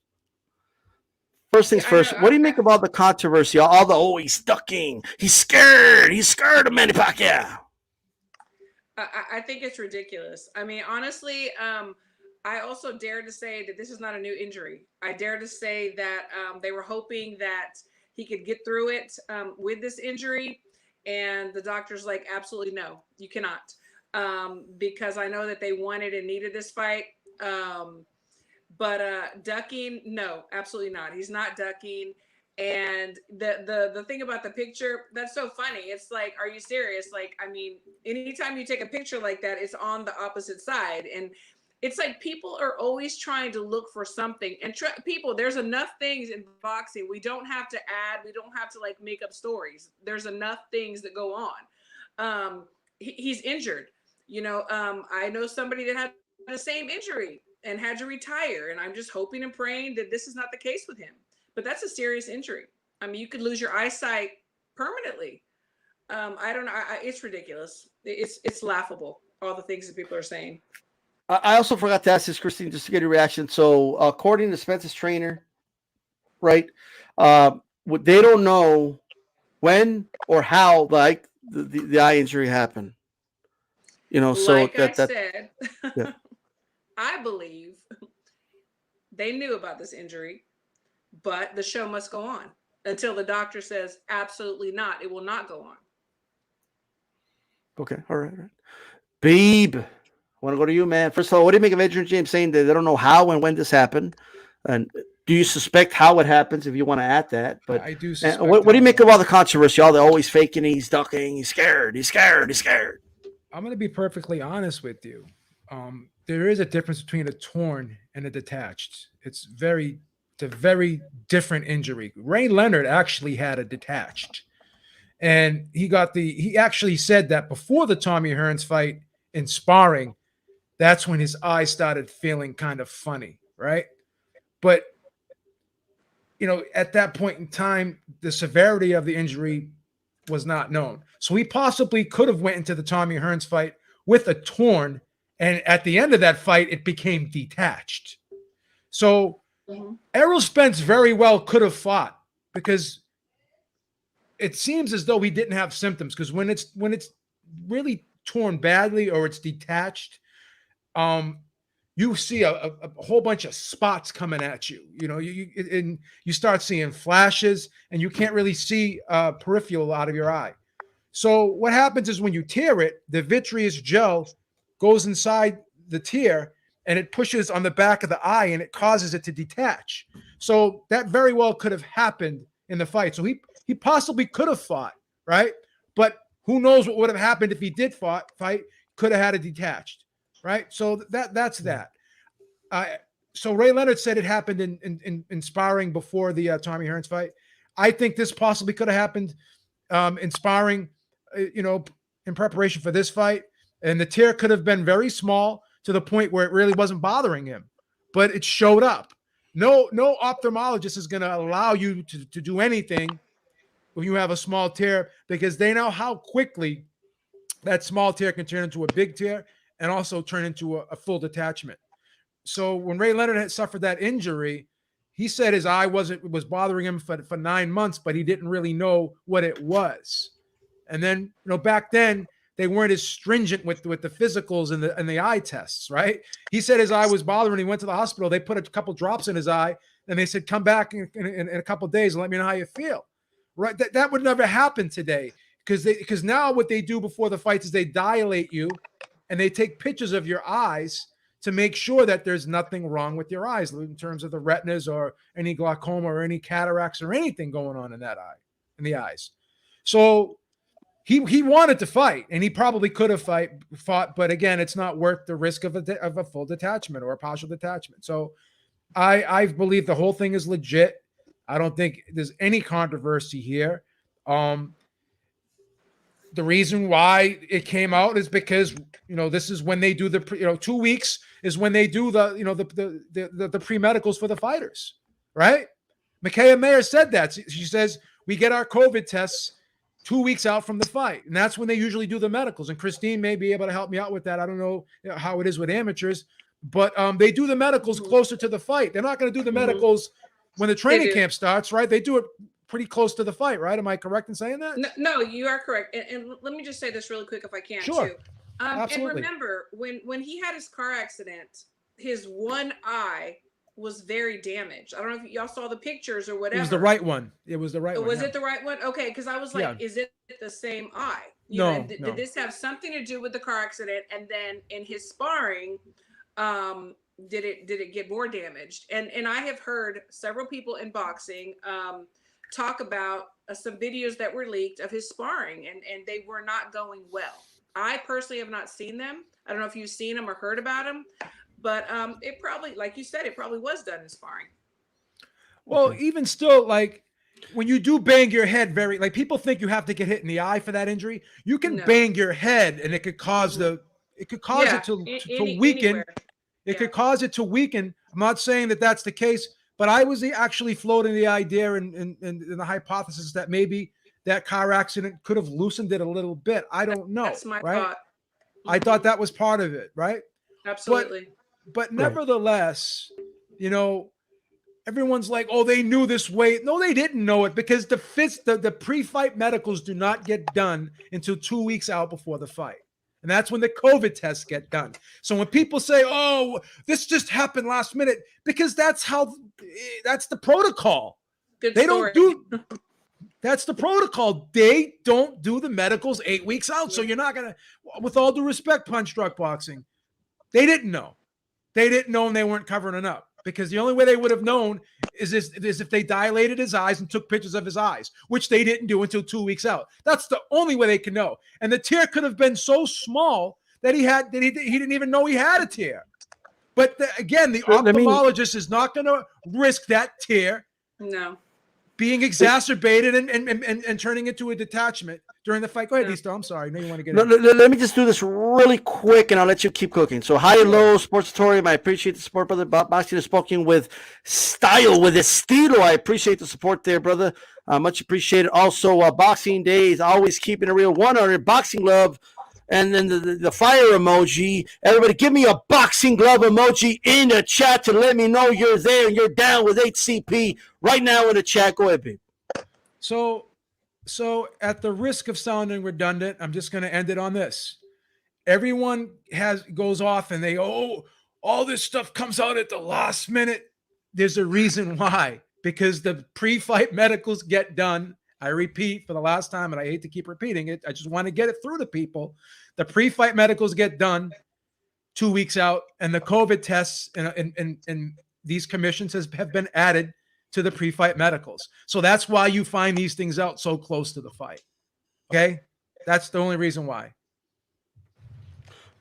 First things first, what do you make of all the controversy? He's ducking. He's scared. He's scared of Manny Pacquiao. I think it's ridiculous. I mean, honestly, I also dare to say that this is not a new injury. I dare to say that they were hoping that he could get through it with this injury. And the doctor's like, absolutely no, you cannot. Because I know that they wanted and needed this fight. But ducking, no, absolutely not. He's not ducking. And the thing about the picture, that's so funny. It's like, are you serious? Like, I mean, anytime you take a picture like that, it's on the opposite side. And it's like people are always trying to look for something. And people, there's enough things in boxing. We don't have to add. We don't have to like make up stories. There's enough things that go on. He's injured. You know, I know somebody that had the same injury and had to retire. And I'm just hoping and praying that this is not the case with him. But that's a serious injury. I mean, you could lose your eyesight permanently. I don't know. It's ridiculous. It's laughable, all the things that people are saying. I also forgot to ask this, Christine, just to get a reaction. So according to Spence's trainer, right, they don't know when or how, like, the eye injury happened. You know, so like I said, yeah. I believe they knew about this injury, but the show must go on until the doctor says absolutely not. It will not go on. Okay, all right. Babe, I want to go to you, man. First of all, what do you make of Adrian James saying that they don't know how and when this happened? And do you suspect how it happens if you want to add that? But I do suspect. What do you make of all the controversy? All they're always faking, he's ducking, he's scared, he's scared, he's scared. I'm going to be perfectly honest with you. There is a difference between a torn and a detached. It's a very different injury. Ray Leonard actually had a detached, and he actually said that before the Tommy Hearns fight in sparring, that's when his eyes started feeling kind of funny, right? But, you know, at that point in time, the severity of the injury was not known. So he possibly could have went into the Tommy Hearns fight with a torn, and at the end of that fight, it became detached. So Errol Spence very well could have fought, because it seems as though he didn't have symptoms, because when it's really torn badly or it's detached, you see a whole bunch of spots coming at you. You know, you start seeing flashes, and you can't really see peripheral out of your eye. So what happens is when you tear it, the vitreous gel goes inside the tear, and it pushes on the back of the eye, and it causes it to detach. So that very well could have happened in the fight. So he possibly could have fought, right? But who knows what would have happened if he did fight? Could have had it detached, right? So that's that. So Ray Leonard said it happened in sparring before the Tommy Hearns fight. I think this possibly could have happened in sparring, in preparation for this fight. And the tear could have been very small to the point where it really wasn't bothering him, but it showed up. No ophthalmologist is going to allow you to do anything when you have a small tear, because they know how quickly that small tear can turn into a big tear and also turn into a full detachment. So when Ray Leonard had suffered that injury, he said his eye was bothering him for 9 months, but he didn't really know what it was. And then, back then they weren't as stringent with the physicals and the eye tests, right? He said his eye was bothering. He went to the hospital. They put a couple drops in his eye, and they said, come back in a couple of days and let me know how you feel, right? That would never happen today because now what they do before the fights is they dilate you and they take pictures of your eyes to make sure that there's nothing wrong with your eyes in terms of the retinas or any glaucoma or any cataracts or anything going on in that eye, in the eyes. So he wanted to fight, and he probably could have fought, but again, it's not worth the risk of a full detachment or a partial detachment. So I believe the whole thing is legit. I don't think there's any controversy here. The reason why it came out is because, this is when they do 2 weeks is when they do the pre-medicals for the fighters, right? Micaiah Mayer said that. She says, we get our COVID tests 2 weeks out from the fight. And that's when they usually do the medicals. And Christine may be able to help me out with that. I don't know how it is with amateurs, but they do the medicals closer to the fight. They're not going to do the medicals when the training camp starts, right? They do it pretty close to the fight, right? Am I correct in saying that? No, you are correct. And let me just say this really quick if I can, sure. too. Absolutely. And remember, when he had his car accident, his one eye was very damaged. I don't know if y'all saw the pictures or whatever. It was the right one. It was the right one. Was it the right one? Okay, because I was like, is it the same eye? No. Did this have something to do with the car accident? And then in his sparring, did it get more damaged? And I have heard several people in boxing talk about some videos that were leaked of his sparring, and they were not going well. I personally have not seen them. I don't know if you've seen them or heard about them, but it probably, like you said, it probably was done in sparring. Well, even still, like when you do bang your head people think you have to get hit in the eye for that injury. You can bang your head and it could cause it to weaken. Anywhere. It could cause it to weaken. I'm not saying that that's the case, but I was actually floating the idea and the hypothesis that maybe that car accident could have loosened it a little bit. I don't know. That's my right? thought. I thought that was part of it, right? Absolutely. But nevertheless, everyone's like, oh, they knew this weight. No, they didn't know it because the pre-fight medicals do not get done until 2 weeks out before the fight. And that's when the COVID tests get done. So when people say, oh, this just happened last minute, because that's the protocol. That's the protocol. They don't do the medicals 8 weeks out. So you're not going to, with all due respect, Punch Drunk Boxing, they didn't know. They didn't know, and they weren't covering it up. Because the only way they would have known is if they dilated his eyes and took pictures of his eyes, which they didn't do until 2 weeks out. That's the only way they can know. And the tear could have been so small that he didn't even know he had a tear. But again, the ophthalmologist is not going to risk that tear being exacerbated and turning into a detachment during the fight. Go ahead, Easter. I'm sorry. No, you want to get in. Let me just do this really quick, and I'll let you keep cooking. So, high and low, Sportatorium. I appreciate the support, brother. Boxing is spoken with style, with estilo. I appreciate the support there, brother. Much appreciated. Also, Boxing Days, always keeping it real. 100 boxing love. And then the fire emoji. Everybody give me a boxing glove emoji in the chat to let me know you're there and you're down with HCP right now in the chat. Go ahead, babe. So at the risk of sounding redundant, I'm just going to end it on this. Everyone goes off and all this stuff comes out at the last minute. There's a reason why, because the pre-fight medicals get done. I repeat for the last time, and I hate to keep repeating it. I just want to get it through to people. The pre-fight medicals get done 2 weeks out, and the COVID tests and these commissions have been added to the pre-fight medicals. So that's why you find these things out so close to the fight. Okay? That's the only reason why.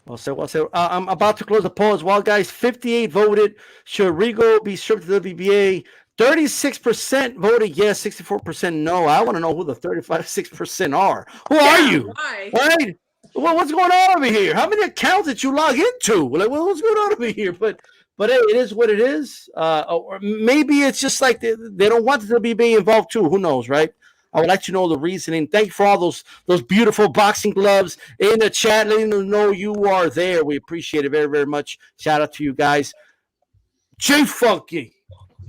Well said. I'm about to close the poll as well, guys. 58 voted. Should Rigo be stripped to the WBA? 36% voted yes, 64% no. I want to know who the 35-6% are. Who are you? Why? Right? Well, what's going on over here? How many accounts did you log into? Like, what's going on over here? But hey, it is what it is. Or maybe it's just like they don't want the WBA involved too. Who knows, right? I would like to know the reasoning. Thank you for all those beautiful boxing gloves in the chat, letting them know you are there. We appreciate it very, very much. Shout out to you guys. J Funky,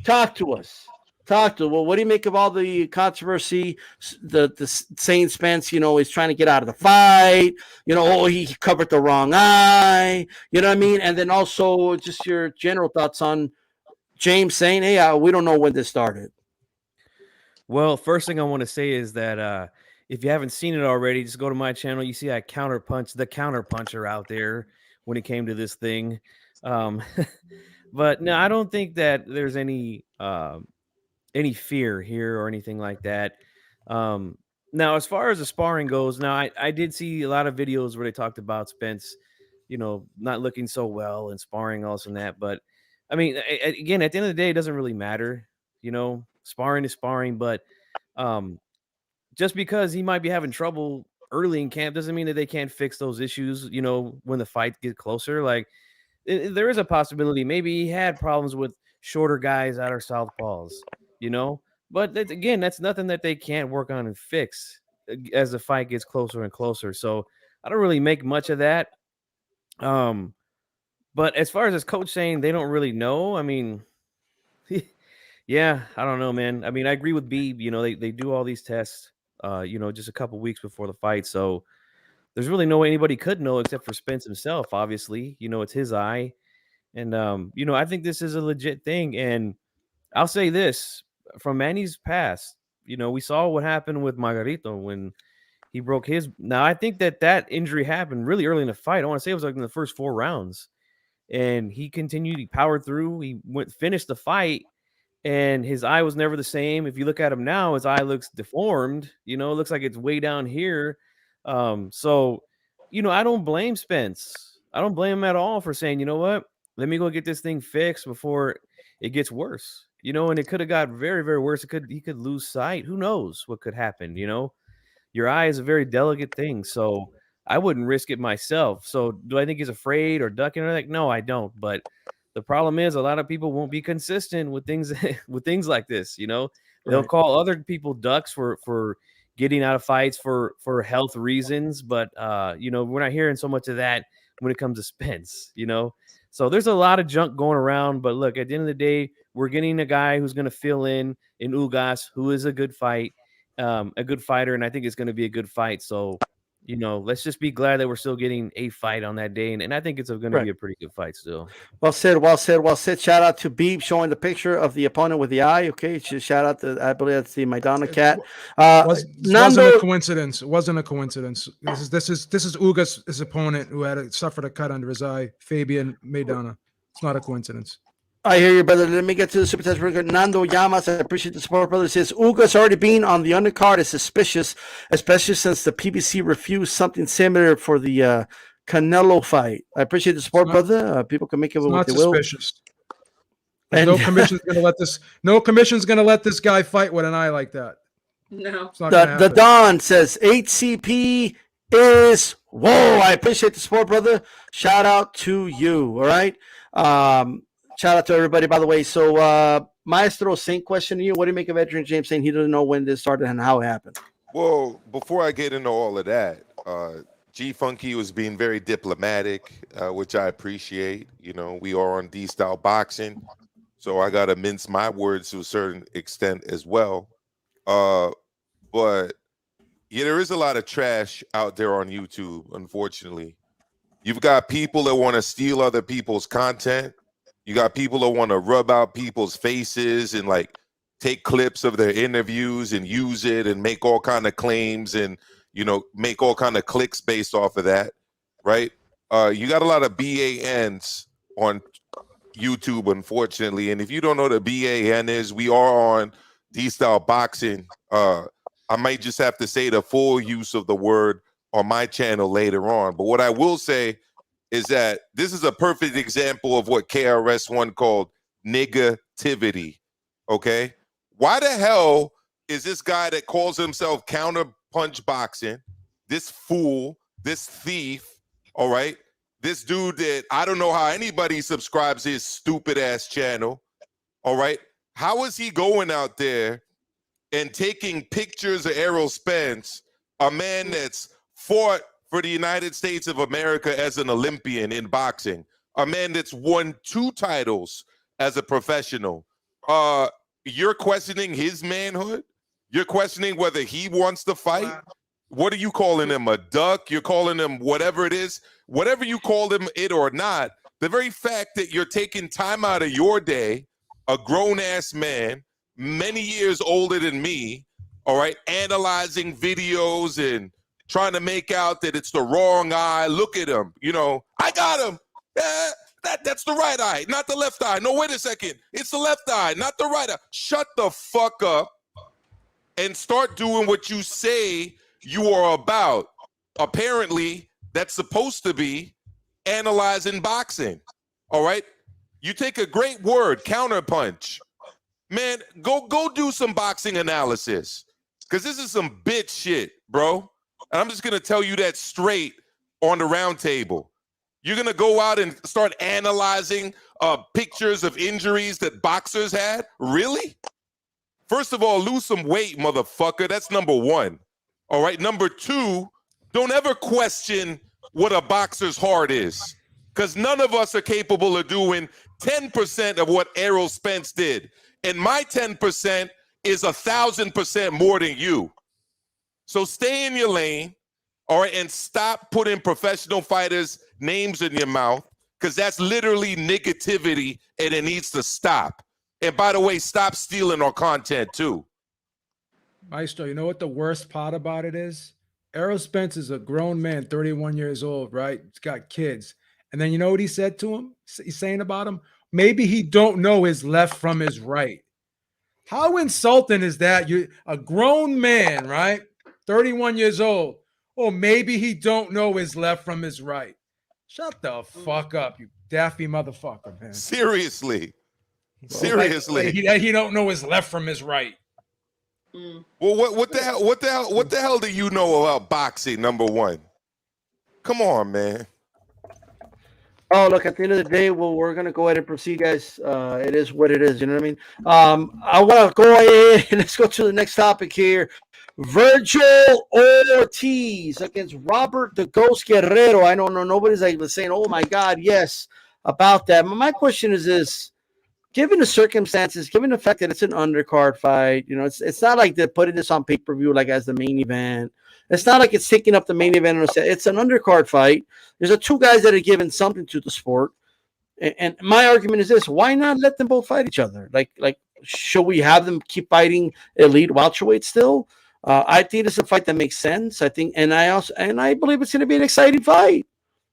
talk to us. Talk to. Well, what do you make of all the controversy? The saying Spence, is trying to get out of the fight. He covered the wrong eye. You know what I mean? And then also just your general thoughts on James saying, "Hey, we don't know when this started." Well, first thing I want to say is that if you haven't seen it already, just go to my channel. You see I counterpunch the counterpuncher out there when it came to this thing. But no, I don't think that there's any fear here or anything like that. Now, as far as the sparring goes, now I did see a lot of videos where they talked about Spence, not looking so well and sparring all this and that. But I mean, again, at the end of the day, it doesn't really matter. Sparring is sparring, but just because he might be having trouble early in camp doesn't mean that they can't fix those issues, when the fight gets closer. Like there is a possibility maybe he had problems with shorter guys out of southpaws, but that's nothing that they can't work on and fix as the fight gets closer and closer. So I don't really make much of that. But as far as his coach saying they don't really know, I mean, yeah, I don't know, man. I mean, I agree with Beeb. They do all these tests, just a couple weeks before the fight. So there's really no way anybody could know except for Spence himself, obviously. It's his eye. And, I think this is a legit thing. And I'll say this from Manny's past, we saw what happened with Margarito when he broke his. Now, I think that injury happened really early in the fight. I want to say it was like in the first 4 rounds. And he continued, he powered through, finished the fight. And his eye was never the same. If you look at him now, his eye looks deformed. It looks like it's way down here. So, I don't blame Spence. I don't blame him at all for saying, you know what? Let me go get this thing fixed before it gets worse. And it could have got very, very worse. He could lose sight. Who knows what could happen? Your eye is a very delicate thing. So I wouldn't risk it myself. So do I think he's afraid or ducking or like? No, I don't. But the problem is a lot of people won't be consistent with things like this. They'll Right. call other people ducks for getting out of fights for health reasons. But, we're not hearing so much of that when it comes to Spence, So there's a lot of junk going around. But look, at the end of the day, we're getting a guy who's going to fill in Ugas, who is a good fighter. And I think it's going to be a good fight. So, let's just be glad that we're still getting a fight on that day. And I think it's going to be a pretty good fight still. Well said, well said, well said. Shout out to Beeb showing the picture of the opponent with the eye. Okay, shout out to, I believe that's the Maidana cat. Wasn't a coincidence. It wasn't a coincidence. This is Ugas, his opponent, who suffered a cut under his eye, Fabian Maidana. It's not a coincidence. I hear you, brother. Let me get to the super test record. Nando Llamas, I appreciate the support, brother. Says Ugas already being on the undercard is suspicious, especially since the PBC refused something similar for the Canelo fight. I appreciate the support, brother. People can make it what they will. And no commission's going to let this. No commission's going to let this guy fight with an eye like that. No. The Don says HCP is whoa. I appreciate the support, brother. Shout out to you. All right. Shout out to everybody, by the way. So, Maestro, same question to you. What do you make of Adrian James saying he doesn't know when this started and how it happened? Well, before I get into all of that, G Funky was being very diplomatic, which I appreciate. We are on D-style boxing, so I got to mince my words to a certain extent as well. But yeah, there is a lot of trash out there on YouTube, unfortunately. You've got people that want to steal other people's content. You got people that want to rub out people's faces and like take clips of their interviews and use it and make all kind of claims and, make all kind of clicks based off of that, right? You got a lot of BANs on YouTube, unfortunately. And if you don't know what the BAN is, we are on D-style boxing. I might just have to say the full use of the word on my channel later on. But what I will say is that this is a perfect example of what KRS-One called negativity, okay? Why the hell is this guy that calls himself counterpunch boxing, this fool, this thief, all right? This dude that I don't know how anybody subscribes to his stupid-ass channel, all right? How is he going out there and taking pictures of Errol Spence, a man that's fought for the United States of America as an Olympian in boxing, a man that's won 2 titles as a professional, You're questioning his manhood. You're questioning whether he wants to fight. What are you calling him, a duck? You're calling him whatever it is. Whatever you call him, it or not, the very fact that you're taking time out of your day, a grown-ass man, many years older than me, all right, analyzing videos and trying to make out that it's the wrong eye. Look at him. You know, I got him. That's the right eye, not the left eye. No, wait a second. It's the left eye, not the right eye. Shut the fuck up and start doing what you say you are about. Apparently, that's supposed to be analyzing boxing. All right? You take a great word, counterpunch. Man, go do some boxing analysis. Because this is some bitch shit, bro. And I'm just going to tell you that straight on the round table. You're going to go out and start analyzing pictures of injuries that boxers had? Really? First of all, lose some weight, motherfucker. That's number one. All right? Number two, don't ever question what a boxer's heart is. Because none of us are capable of doing 10% of what Errol Spence did. And my 10% is 1,000% more than you. So stay in your lane, all right, and stop putting professional fighters' names in your mouth, because that's literally negativity, and it needs to stop. And by the way, stop stealing our content too. Maestro, you know what the worst part about it is? Errol Spence is a grown man, 31 years old, right? He's got kids. And then you know what he said to him? He's saying about him? Maybe he don't know his left from his right. How insulting is that? You're a grown man, right? 31 years old. Oh, maybe he don't know his left from his right. Shut the fuck up, you daffy motherfucker, man. Seriously. Seriously. Like he don't know his left from his right. Well, what the hell do you know about boxing, number one? Come on, man. Oh, look, at the end of the day, well, we're going to go ahead and proceed, guys. It is what it is. You know what I mean? I want to go ahead and let's go to the next topic here. Virgil Ortiz against Robert the Ghost Guerrero. I don't know. Nobody's like saying, oh, my God, yes, about that. My question is this. Given the circumstances, given the fact that it's an undercard fight, you know, it's not like they're putting this on pay-per-view like as the main event. It's not like it's taking up the main event. It's an undercard fight. There's two guys that are giving something to the sport. And my argument is this. Why not let them both fight each other? Like, should we have them keep fighting elite welterweight still? I think it's a fight that makes sense. I think, and I believe it's going to be an exciting fight.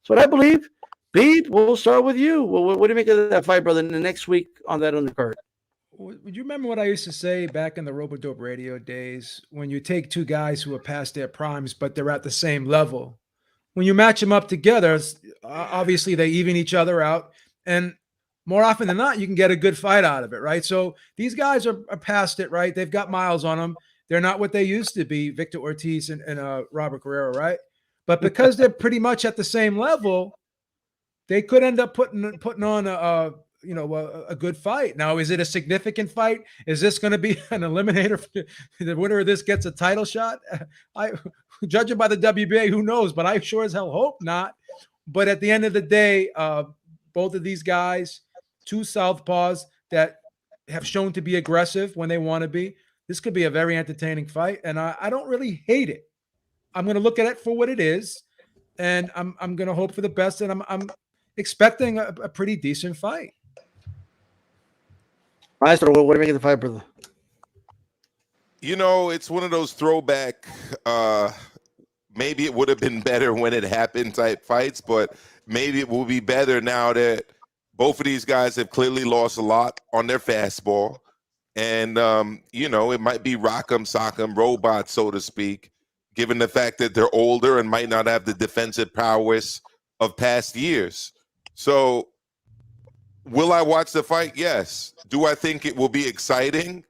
That's what I believe. Pete, we'll start with you. What do you make of that fight, brother, in the next week on that undercard? Would you remember what I used to say back in the Robodope radio days? When you take two guys who are past their primes, but they're at the same level, when you match them up together, obviously they even each other out. And more often than not, you can get a good fight out of it, right? So these guys are past it, right? They've got miles on them. They're not what they used to be, Victor Ortiz and Robert Guerrero, right? But because they're pretty much at the same level, they could end up putting on a good fight. Now, is it a significant fight? Is this going to be an eliminator? The winner of this gets a title shot? I judging by the WBA, who knows? But I sure as hell hope not. But at the end of the day, both of these guys, two southpaws that have shown to be aggressive when they want to be. This could be a very entertaining fight, and I don't really hate it. I'm going to look at it for what it is, and I'm going to hope for the best, and I'm expecting a pretty decent fight. Maestro, what do you make of the fight, brother? You know, it's one of those throwback, maybe it would have been better when it happened type fights, but maybe it will be better now that both of these guys have clearly lost a lot on their fastball. And, you know, it might be rock'em sock'em robot, so to speak, given the fact that they're older and might not have the defensive prowess of past years. So will I watch the fight? Yes. Do I think it will be exciting?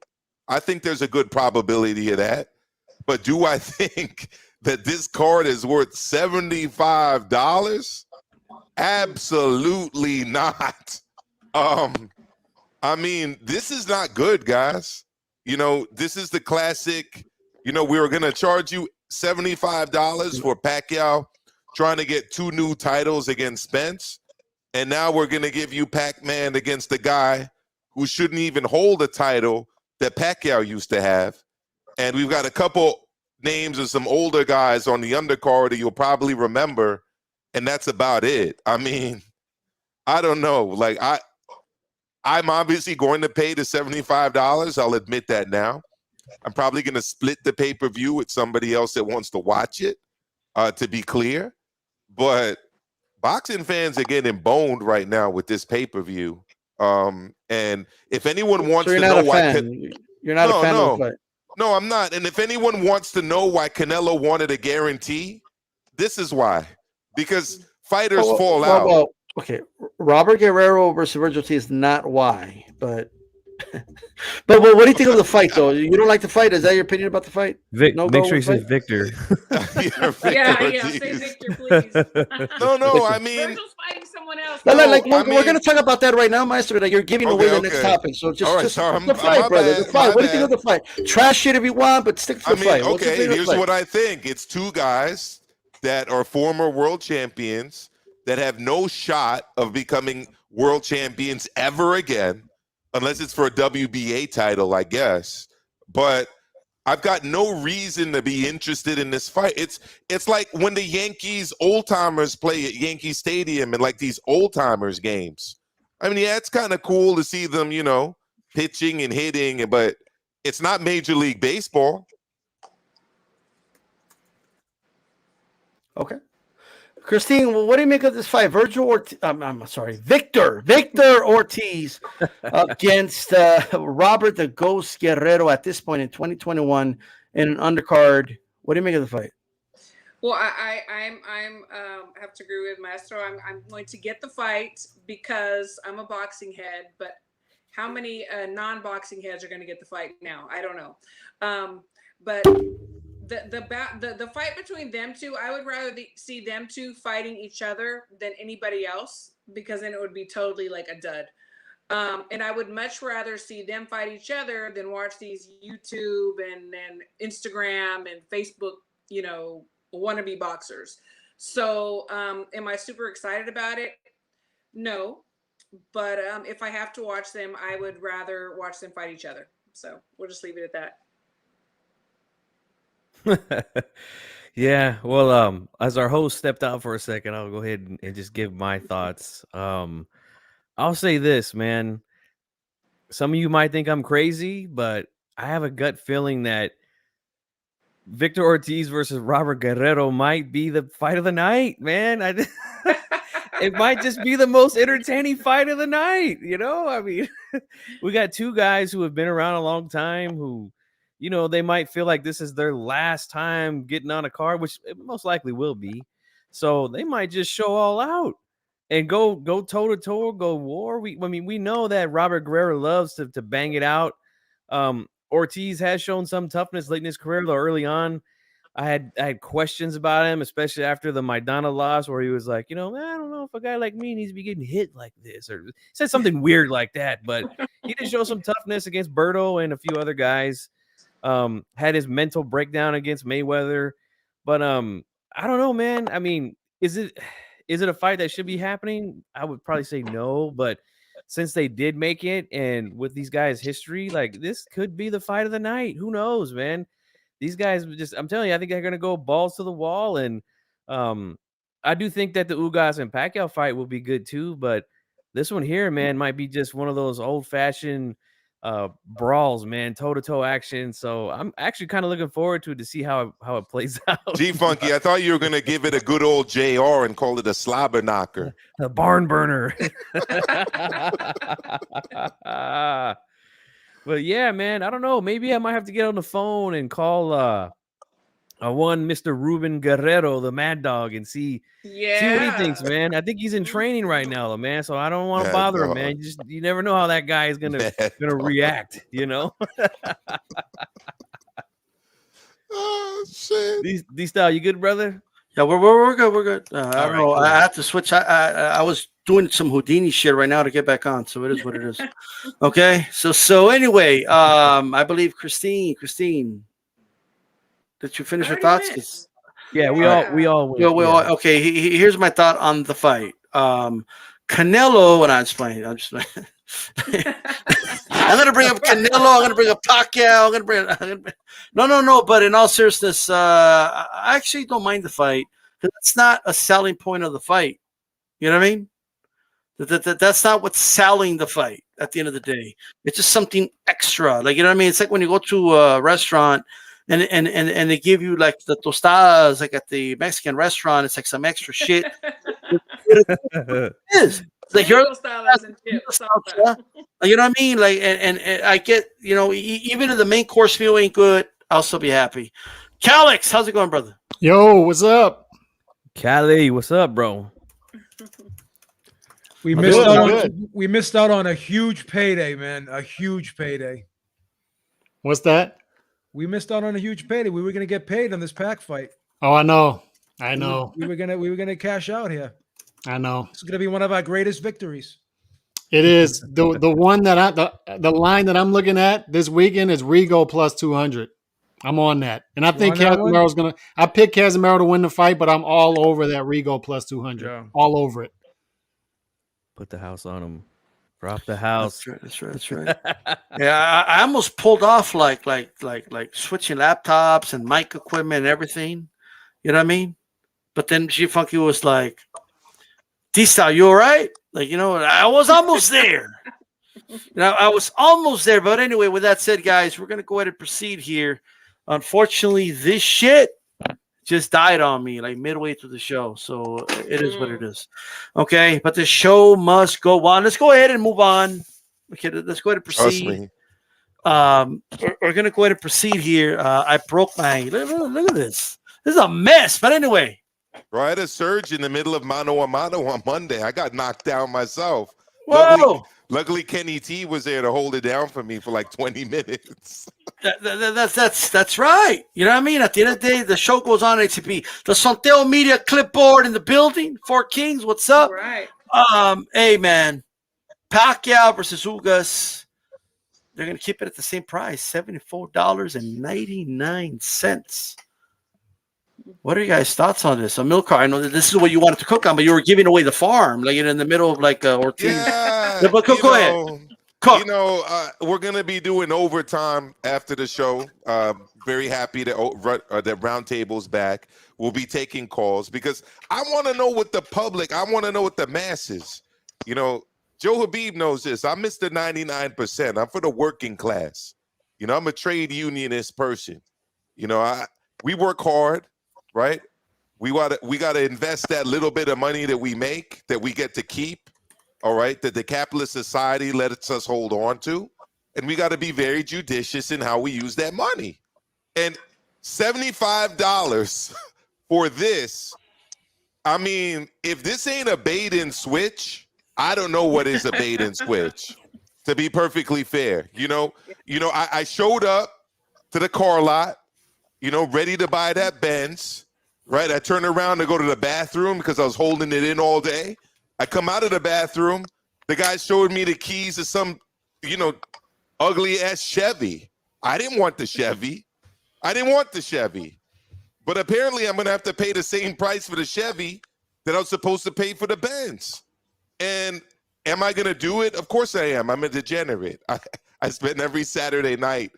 I think there's a good probability of that. But do I think that this card is worth $75? Absolutely not. I mean, this is not good, guys. You know, this is the classic, you know, we were going to charge you $75 for Pacquiao trying to get 2 new titles against Spence. And now we're going to give you Pac-Man against the guy who shouldn't even hold a title that Pacquiao used to have. And we've got a couple names of some older guys on the undercard that you'll probably remember, and that's about it. I mean, I don't know. Like, I'm obviously going to pay the $75. I'll admit that now. I'm probably going to split the pay-per-view with somebody else that wants to watch it, to be clear. But boxing fans are getting boned right now with this pay-per-view. And if anyone wants to know why... You're not a fan of the fight. No, I'm not. And if anyone wants to know why Canelo wanted a guarantee, this is why. Because fighters fall out. Well, okay. Robert Guerrero versus Virgil T is not why, but but what do you think of the fight, though? You don't like the fight? Is that your opinion about the fight? Make sure he says Victor. Yeah, say Victor, please. No, I mean, Virgil's fighting someone else. We're going to talk about that right now, Maestre. Like, you're giving away the next topic, so just the fight, brother. The fight. What do you think of the fight? Trash it if you want, but stick to the fight. Okay, here's what I think. It's two guys that are former world champions that have no shot of becoming world champions ever again, unless it's for a WBA title, I guess. But I've got no reason to be interested in this fight. It's like when the Yankees old-timers play at Yankee Stadium and like these old-timers games. I mean, yeah, it's kind of cool to see them, you know, pitching and hitting, but it's not Major League Baseball. Okay. Christine, what do you make of this fight? Victor Ortiz against Robert the Ghost Guerrero at this point in 2021 in an undercard. What do you make of the fight? Well, I have to agree with Maestro. I'm going to get the fight because I'm a boxing head, but how many non-boxing heads are going to get the fight now? I don't know. But the fight between them two, I would rather see them two fighting each other than anybody else, because then it would be totally like a dud. And I would much rather see them fight each other than watch these YouTube and Instagram and Facebook, you know, wannabe boxers. So am I super excited about it? No. But if I have to watch them, I would rather watch them fight each other. So we'll just leave it at that. Yeah, well, as our host stepped out for a second, I'll go ahead and just give my thoughts. I'll say this, man. Some of you might think I'm crazy, but I have a gut feeling that Victor Ortiz versus Robert Guerrero might be the fight of the night, man. It might just be the most entertaining fight of the night, you know? I mean, we got two guys who have been around a long time who, you know, they might feel like this is their last time getting on a card, which it most likely will be. So they might just show all out and go toe to toe, go war. We know that Robert Guerrero loves to bang it out. Ortiz has shown some toughness late in his career, though early on. I had questions about him, especially after the Maidana loss, where he was like, you know, I don't know if a guy like me needs to be getting hit like this, or said something weird like that. But he did show some toughness against Berto and a few other guys. Had his mental breakdown against Mayweather, but I don't know, man. I mean, is it a fight that should be happening? I would probably say no, but since they did make it, and with these guys' history, like, this could be the fight of the night. Who knows, man? These guys I'm telling you, I think they're gonna go balls to the wall, and I do think that the Ugas and Pacquiao fight will be good too, but this one here, man, might be just one of those old-fashioned brawls, man, toe-to-toe action. So I'm actually kind of looking forward to see how it plays out. G-Funky, I thought you were gonna give it a good old JR and call it a slobber knocker. A barn burner. But yeah, man, I don't know. Maybe I might have to get on the phone and call one Mr. Ruben Guerrero, the Mad Dog, and see what he thinks, man. I think he's in training right now, man. So I don't want to bother him, man. You never know how that guy is gonna react, you know. Oh shit! These style, you good, brother? Yeah, we're good. We're good. I don't know. Cool. I have to switch. I was doing some Houdini shit right now to get back on, so it is what it is. Okay. So anyway, I believe Christine. Did you finish your thoughts? Yeah, we all went. Okay. Here's my thought on the fight. Canelo, and I'm just playing. I'm gonna bring up Canelo. I'm gonna bring up Pacquiao. No. But in all seriousness, I actually don't mind the fight because it's not a selling point of the fight. You know what I mean? That's not what's selling the fight at the end of the day. It's just something extra. Like, you know what I mean? It's like when you go to a restaurant and they give you like the tostadas, like at the Mexican restaurant, it's like some extra shit. It is. It's like you're you know what I mean? Like, and I get, you know, even if the main course meal ain't good, I'll still be happy. Calix, how's it going, brother? Yo, what's up? Cali, what's up, bro? We missed out on a huge payday, man. A huge payday. What's that? We missed out on a huge payday. We were gonna get paid on this pack fight. Oh, I know. I know. We were gonna cash out here. I know. It's gonna be one of our greatest victories. It is. The one that the line that I'm looking at this weekend is Rego plus 200. I'm on that. And I think Casimero's gonna I picked Casimero to win the fight, but I'm all over that Rego plus 200. Yeah. All over it. Put the house on him. Drop the house. That's right. Yeah, I almost pulled off like switching laptops and mic equipment and everything. You know what I mean? But then G Funky was like, D-Style, you all right? Like, you know, I was almost there. I was almost there. But anyway, with that said, guys, we're going to go ahead and proceed here. Unfortunately, this shit just died on me like midway through the show. So it is what it is. Okay, but the show must go on. Let's go ahead and move on. Okay, let's go ahead and proceed. We're going to go ahead and proceed here. I broke my... Look at this. This is a mess. But anyway. Bro, I had a surge in the middle of mano a mano on Monday. I got knocked down myself. Whoa! Luckily, Kenny T was there to hold it down for me for like 20 minutes. That's right. You know what I mean? At the end of the day, the show goes on ATP. The Sonteo Media clipboard in the building. Four Kings, what's up? All right. Hey, man. Pacquiao versus Ugas. They're going to keep it at the same price, $74.99. What are you guys' thoughts on this? Milcar, I know that this is what you wanted to cook on, but you were giving away the farm, like in the middle of like Ortiz. Yeah, but go ahead. Cook. You know, we're gonna be doing overtime after the show. Very happy that RoundTable's back. We'll be taking calls because I want to know what the public, I want to know what the masses. You know, Joe Habib knows this. I'm Mr. 99%. I'm for the working class. You know, I'm a trade unionist person. You know, we work hard. Right? We gotta invest that little bit of money that we make, that we get to keep, all right, that the capitalist society lets us hold on to. And we got to be very judicious in how we use that money. And $75 for this, I mean, if this ain't a bait and switch, I don't know what is a bait and switch, to be perfectly fair. You know, I showed up to the car lot, you know, ready to buy that Benz, right? I turned around to go to the bathroom because I was holding it in all day. I come out of the bathroom. The guy showed me the keys to some, you know, ugly-ass Chevy. I didn't want the Chevy. But apparently I'm going to have to pay the same price for the Chevy that I was supposed to pay for the Benz. And am I going to do it? Of course I am. I'm a degenerate. I spend every Saturday night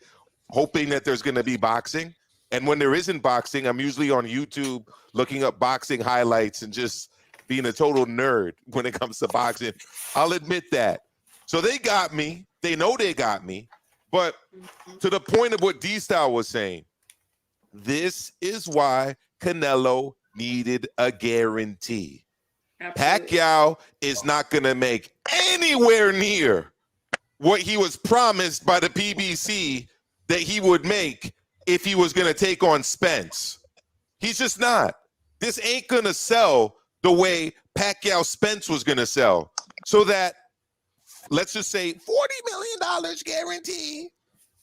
hoping that there's going to be boxing. And when there isn't boxing, I'm usually on YouTube looking up boxing highlights and just being a total nerd when it comes to boxing. I'll admit that. So they got me. They know they got me. But to the point of what D-Style was saying, this is why Canelo needed a guarantee. Absolutely. Pacquiao is not going to make anywhere near what he was promised by the PBC that he would make if he was going to take on Spence. He's just not. This ain't going to sell the way Pacquiao Spence was going to sell. So that, let's just say $40 million guarantee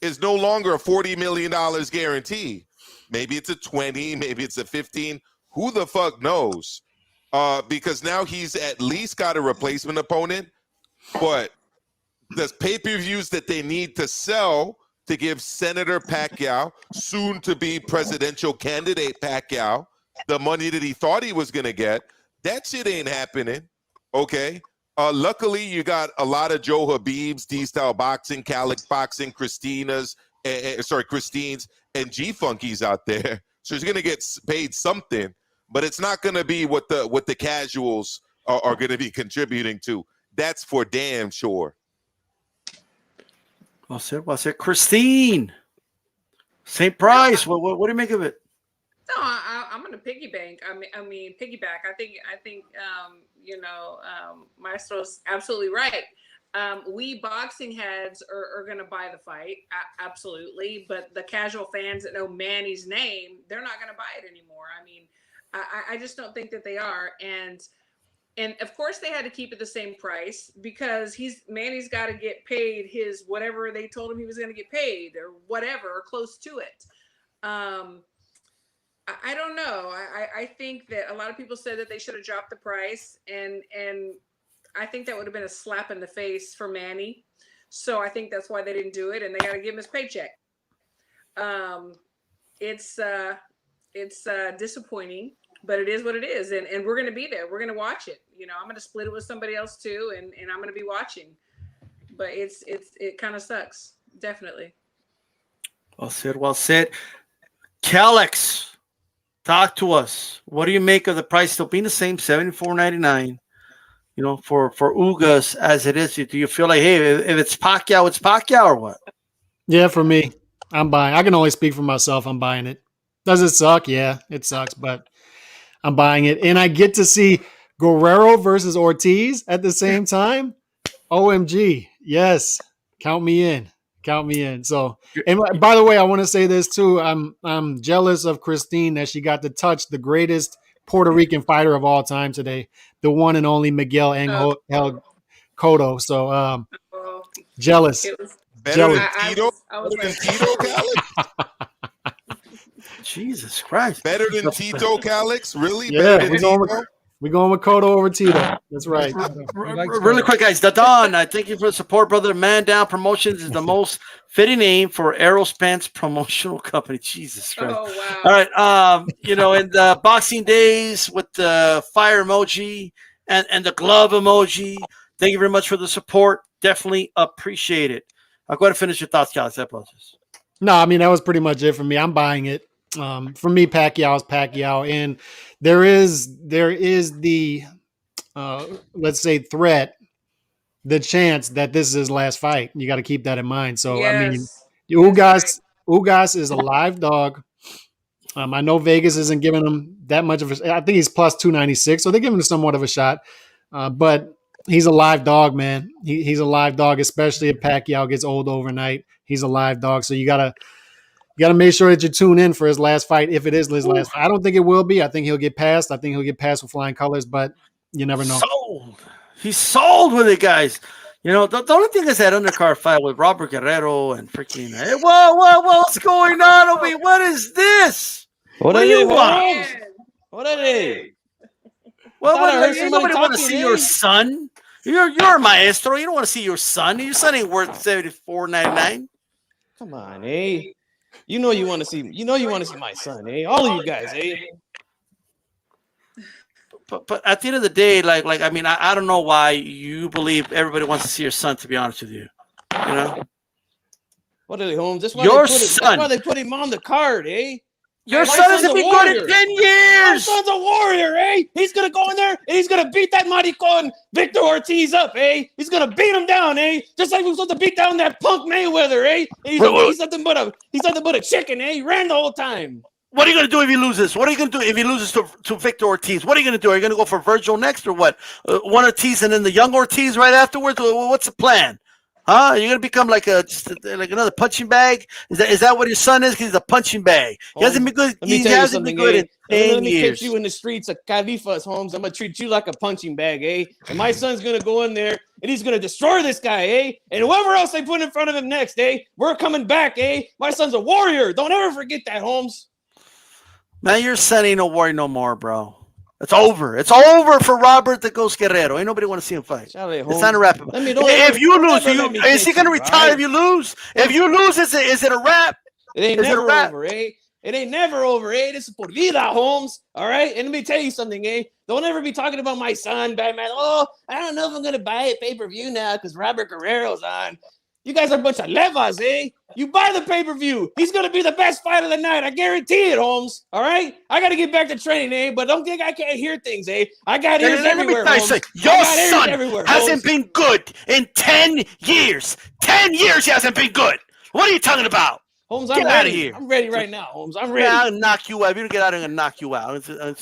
is no longer a $40 million guarantee. Maybe it's a 20, maybe it's a 15. Who the fuck knows? Because now he's at least got a replacement opponent. But the pay-per-views that they need to sell to give Senator Pacquiao, soon to be presidential candidate Pacquiao, the money that he thought he was going to get, that shit ain't happening, okay? Luckily, you got a lot of Joe Habibs, D-style boxing, Calic boxing, Christines, and G-Funkies out there. So he's going to get paid something, but it's not going to be what the casuals are going to be contributing to. That's for damn sure. Well said. Christine, same price. What do you make of it? No, I'm gonna piggyback. I mean, piggyback. I think Maestro's absolutely right. We boxing heads are gonna buy the fight, absolutely. But the casual fans that know Manny's name, they're not gonna buy it anymore. I mean, I just don't think that they are. And of course they had to keep it the same price because Manny's got to get paid his whatever they told him he was going to get paid or whatever, or close to it. I don't know. I think that a lot of people said that they should have dropped the price, and I think that would have been a slap in the face for Manny. So I think that's why they didn't do it, and they got to give him his paycheck. It's disappointing, but it is what it is, and we're going to be there. We're going to watch it. I'm going to split it with somebody else too, and I'm going to be watching. But it kind of sucks, definitely. Well said. Calix, talk to us. What do you make of the price still being the same, $74.99? For Ugas as it is. Do you feel like, hey, if it's Pacquiao, it's Pacquiao or what? Yeah, for me, I'm buying. I can only speak for myself. I'm buying it. Does it suck? Yeah, it sucks, but I'm buying it. And I get to see Guerrero versus Ortiz at the same time. OMG. Yes. Count me in. So, and by the way, I want to say this too. I'm jealous of Christine that she got to touch the greatest Puerto Rican fighter of all time today, the one and only Miguel Angel Cotto. So, jealous. Better than Tito? Jesus Christ. Better than Tito, Calix? Really? Yeah, we're going with Cotto over Tito. That's right. Really quick, guys. Dadon, I thank you for the support, brother. Man Down Promotions is the most fitting name for Errol Spence promotional company. Jesus Christ. Oh, wow. All right. In the Boxing Days with the fire emoji and the glove emoji. Thank you very much for the support. Definitely appreciate it. I'll go ahead and finish your thoughts, Calix. I apologize. No, I mean, that was pretty much it for me. I'm buying it. For me, Pacquiao is Pacquiao, and there is the let's say threat, the chance that this is his last fight. You got to keep that in mind. So yes. I mean, Ugas is a live dog. I know Vegas isn't giving him that much of a. I think he's plus 296, so they're giving him somewhat of a shot. But he's a live dog, man. He's a live dog, especially if Pacquiao gets old overnight. He's a live dog, so you gotta make sure that you tune in for his last fight if it is his last fight. I don't think it will be. I think he'll get passed. I think he'll get passed with flying colors, but you never know. He's sold with it, guys. The only thing is that undercard fight with Robert Guerrero and freaking. Hey, what's going on over here? What is this? What do you want? What are they? Nobody want to see your son. You're a maestro. You don't want to see your son. Your son ain't worth $74.99. Come on, eh? You want to see my son, eh? All of you guys, eh? But at the end of the day, I don't know why you believe everybody wants to see your son, to be honest with you. What are they, Holmes? That's why they put him on the card, eh? Your son hasn't been good in 10 years. My son's a warrior, eh? He's going to go in there and he's going to beat that maricon Victor Ortiz up, eh? He's going to beat him down, eh? Just like he was supposed to beat down that punk Mayweather, eh? He's nothing but a chicken, eh? He ran the whole time. What are you going to do if he loses? What are you going to do if he loses to Victor Ortiz? What are you going to do? Are you going to go for Virgil next or what? One Ortiz and then the young Ortiz right afterwards? What's the plan? Huh? You're gonna become like another punching bag? Is that what your son is? He's a punching bag. He hasn't been good. He hasn't been good in 10 years. Let me catch you in the streets of Califas, Holmes. I'm gonna treat you like a punching bag, eh? And my son's gonna go in there and he's gonna destroy this guy, eh? And whoever else they put in front of him next, eh? We're coming back, eh? My son's a warrior. Don't ever forget that, Holmes. Man, your son ain't no warrior no more, bro. It's over. It's over for Robert the Ghost Guerrero. Ain't nobody want to see him fight. Charlie, it's not a wrap. If you lose, is he going to retire if you lose? If you lose, is it a wrap? It ain't never over, eh? It ain't never over, eh? This is por vida, Holmes. All right. And let me tell you something, eh? Don't ever be talking about my son, Batman. Oh, I don't know if I'm gonna buy it pay-per-view now because Robert Guerrero's on. You guys are a bunch of levas, eh? You buy the pay-per-view. He's gonna be the best fight of the night. I guarantee it, Holmes. All right. I gotta get back to training, eh? But don't think I can't hear things, eh? I got ears everywhere, Holmes. Your son hasn't been good in 10 years. 10 years he hasn't been good. What are you talking about? Holmes, I'm ready. Here. I'm ready right now, Holmes. I'm ready. Yeah, I'll knock you out. If you don't get out, I'm gonna knock you out. I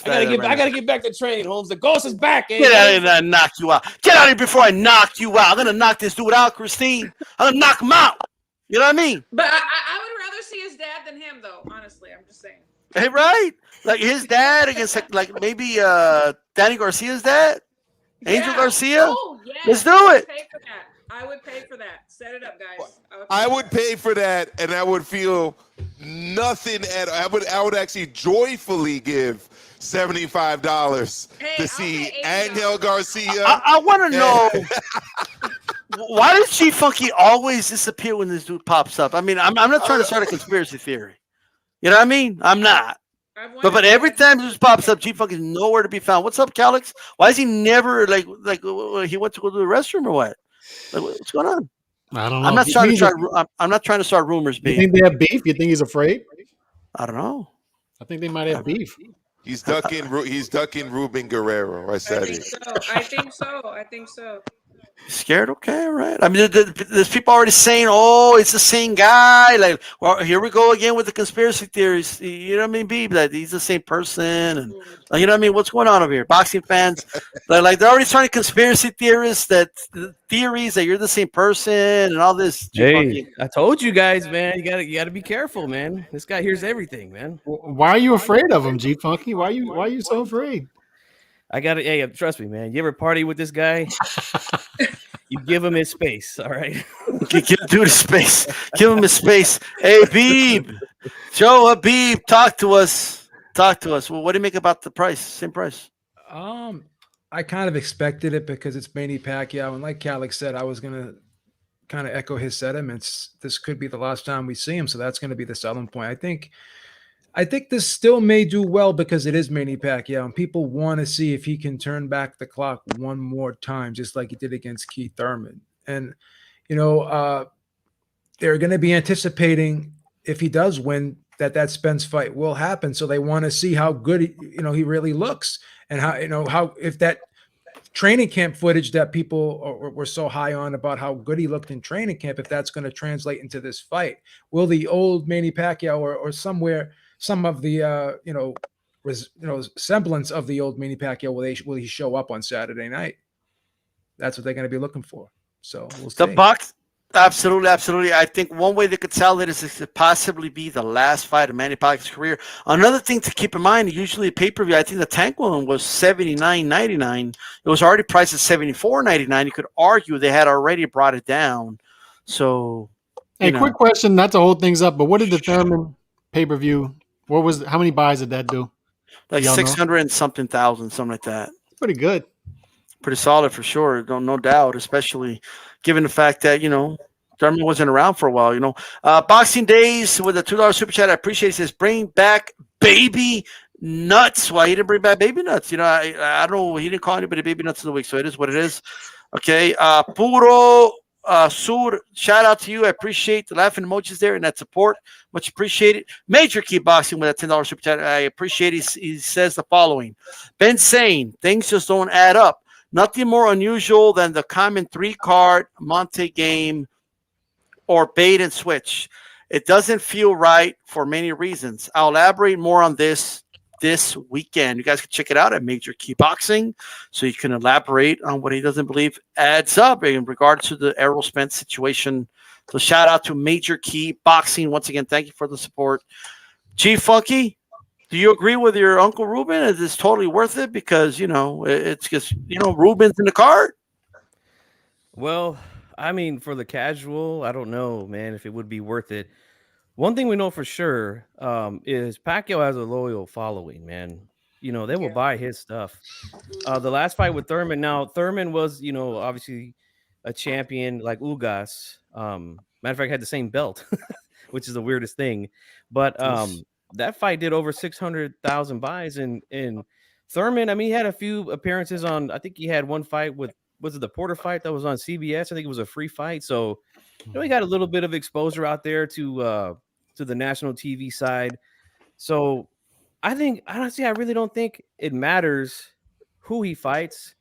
gotta get back to training, Holmes. The ghost is back. Eh? Get out of here and knock you out. Get out of here before I knock you out. I'm gonna knock this dude out, Christine. I'm gonna knock him out. You know what I mean? But I would rather see his dad than him, though. Honestly, I'm just saying. Hey, right? Like his dad against like maybe Danny Garcia's dad, Angel Garcia. Oh yeah. Let's do it. I would pay for that. Set it up, guys. I would pay for that, and I would feel nothing. I would actually joyfully give $75 to see Angel Garcia. I want to know why does G Funky always disappear when this dude pops up? I mean, I'm not trying to start a conspiracy theory. You know what I mean? I'm not. But every time this pops up, G Funky is nowhere to be found. What's up, Calix? Why is he never like he went to go to the restroom or what? Like, what's going on? I don't know. I'm not trying to start rumors. You think they have beef? You think he's afraid? I don't know. I think they might have beef. He's ducking Ruben Guerrero. I said it. I think so. Scared? Okay, all right. I mean, there's people already saying, "Oh, it's the same guy." Like, well, here we go again with the conspiracy theories. You know what I mean, Beeb? That he's the same person, and you know what I mean. What's going on over here? Boxing fans, like they're already starting conspiracy theories that you're the same person and all this. Hey, I told you guys, man. You gotta be careful, man. This guy hears everything, man. Why are you afraid of him, G Funky? Why are you so afraid? Hey, trust me, man. You ever party with this guy? You give him his space, all right? Give dude his space. Give him his space. Hey, Beeb. Joe, Beeb, talk to us. Well, what do you make about the price? Same price. I kind of expected it because it's Manny Pacquiao. And like Calix said, I was going to kind of echo his sentiments. This could be the last time we see him. So that's going to be the selling point. I think this still may do well because it is Manny Pacquiao, and people want to see if he can turn back the clock one more time, just like he did against Keith Thurman. And, they're going to be anticipating if he does win that Spence fight will happen. So they want to see how good he really looks, and how if that training camp footage that people were so high on about how good he looked in training camp, if that's going to translate into this fight. Will the old Manny Pacquiao or somewhere some of the semblance of the old Manny Pacquiao will he show up on Saturday night? That's what they're going to be looking for. So we'll see. The box, absolutely. I think one way they could sell it is it could possibly be the last fight of Manny Pacquiao's career. Another thing to keep in mind, usually pay-per-view, I think the Tank one was $79.99. It was already priced at $74.99. You could argue they had already brought it down. So, hey, quick question, not to hold things up, but what did the Thurman pay-per-view? How many buys did that do? Like 600 and something thousand, something like that. Pretty good. Pretty solid for sure. No doubt, especially given the fact that, Thurman wasn't around for a while, Boxing Days with a $2 super chat. I appreciate it. He says, bring back baby nuts. Why he didn't bring back baby nuts? I don't know. He didn't call anybody baby nuts in the week, so it is what it is. Okay. Puro Sur, shout out to you. I appreciate the laughing emojis there and that support. Much appreciated. Major Key Boxing with a $10 super chat. I appreciate it. He says the following. Ben saying things just don't add up. Nothing more unusual than the common 3-card Monte game or bait and switch. It doesn't feel right for many reasons. I'll elaborate more on this weekend. You guys can check it out at Major Key Boxing, so you can elaborate on what he doesn't believe adds up in regards to the Errol Spence situation. So shout out to Major Key Boxing. Once again, thank you for the support. G Funky, do you agree with your Uncle Ruben? Is this totally worth it? Because, it's just, Ruben's in the card. Well, I mean, for the casual, I don't know, man, if it would be worth it. One thing we know for sure is Pacquiao has a loyal following, man. They will buy his stuff. The last fight with Thurman. Now, Thurman was, obviously a champion like Ugas. Matter of fact, had the same belt, which is the weirdest thing. But that fight did over 600,000 buys. And Thurman, I mean, he had a few appearances on. I think he had one fight with, was it the Porter fight that was on CBS? I think it was a free fight. So he got a little bit of exposure out there to the national TV side. So I think, honestly, I really don't think it matters who he fights.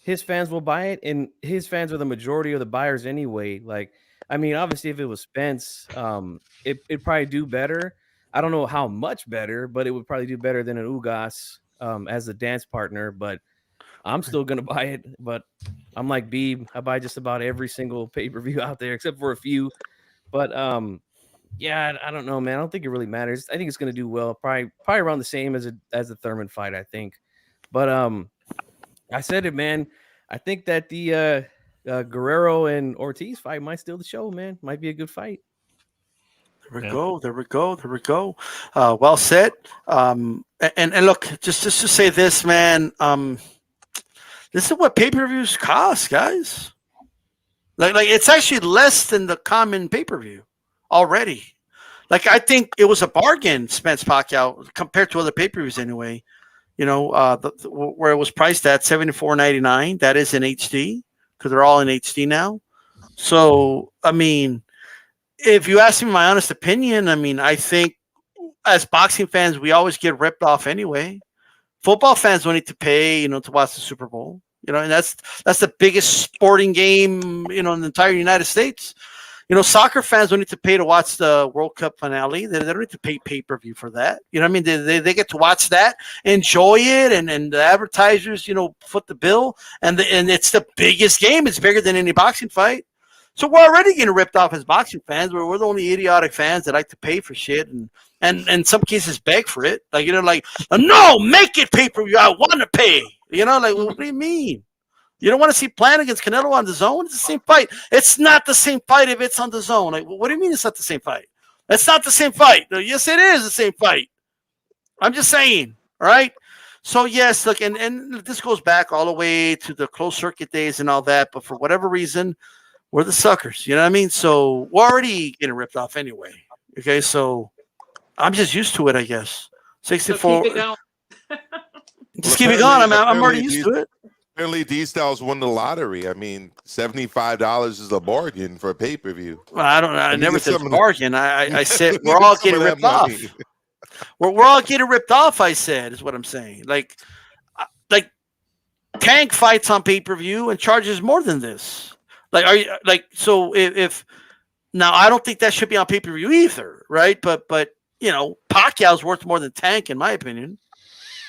His fans will buy it, and his fans are the majority of the buyers anyway. Like, I mean, obviously, if it was Spence, it'd probably do better. I don't know how much better, but it would probably do better than an Ugas as a dance partner. But I'm still gonna buy it. But I'm like Beeb, I buy just about every single pay-per-view out there except for a few. But yeah, I don't know, man. I don't think it really matters. I think it's gonna do well, probably around the same as the Thurman fight, I think. But I said it, man. I think that the Guerrero and Ortiz fight might steal the show, man. Might be a good fight. There we go. There we go. There we go. Well said. And look, just to say this, man. This is what pay-per-views cost, guys. Like it's actually less than the common pay-per-view already. Like, I think it was a bargain, Spence Pacquiao, compared to other pay-per-views anyway. You know, where it was priced at $74.99. That is in HD because they're all in HD now. So, I mean, if you ask me my honest opinion, I mean, I think as boxing fans, we always get ripped off anyway. Football fans don't need to pay, you know, to watch the Super Bowl. You know, and that's the biggest sporting game, you know, in the entire United States. You know, soccer fans don't need to pay to watch the World Cup finale. They don't need to pay pay-per-view for that. You know what I mean? They get to watch that, enjoy it, and the advertisers, you know, foot the bill. And it's the biggest game. It's bigger than any boxing fight. So we're already getting ripped off as boxing fans. We're the only idiotic fans that like to pay for shit and in some cases beg for it. Like, you know, like, no, make it pay-per-view. I want to pay. You know, like, what do you mean? You don't want to see Plant against Canelo on the zone? It's the same fight. It's not the same fight if it's on the zone. Like, what do you mean it's not the same fight? It's not the same fight. Yes, it is the same fight. I'm just saying. All right. So, yes, look, and this goes back all the way to the closed circuit days and all that. But for whatever reason, we're the suckers. You know what I mean? So we're already getting ripped off anyway. Okay. So I'm just used to it, I guess. 64. So keep it going. Just keep it going. I'm already used to it. Apparently, D-Styles won the lottery. I mean, $75 is a bargain for a pay-per-view. Well, I never said bargain. I said we're all getting ripped off. We're all getting ripped off, I said, is what I'm saying. Like Tank fights on pay-per-view and charges more than this. Like, are you like, so if now I don't think that should be on pay-per-view either, right? But you know, Pacquiao's worth more than Tank, in my opinion.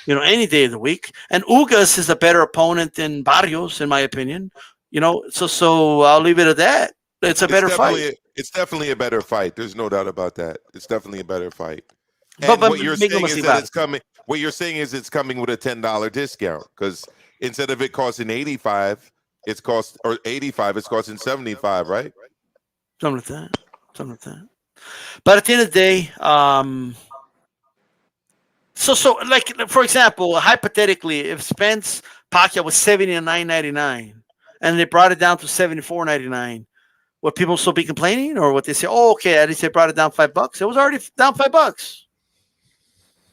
You know, any day of the week. And Ugas is a better opponent than Barrios, in my opinion. You know, so I'll leave it at that. It's a better fight. It's definitely a better fight. There's no doubt about that. It's definitely a better fight. But what you're saying is that it's coming. What you're saying is it's coming with a $10 discount because instead of it costing $85, it's costing $75, right? Something like that. But at the end of the day, So, like, for example, hypothetically, if Spence Pacquiao was $79.99 and they brought it down to $74.99, would people still be complaining, or would they say, "Oh, okay, at least they brought it down $5"? It was already down $5.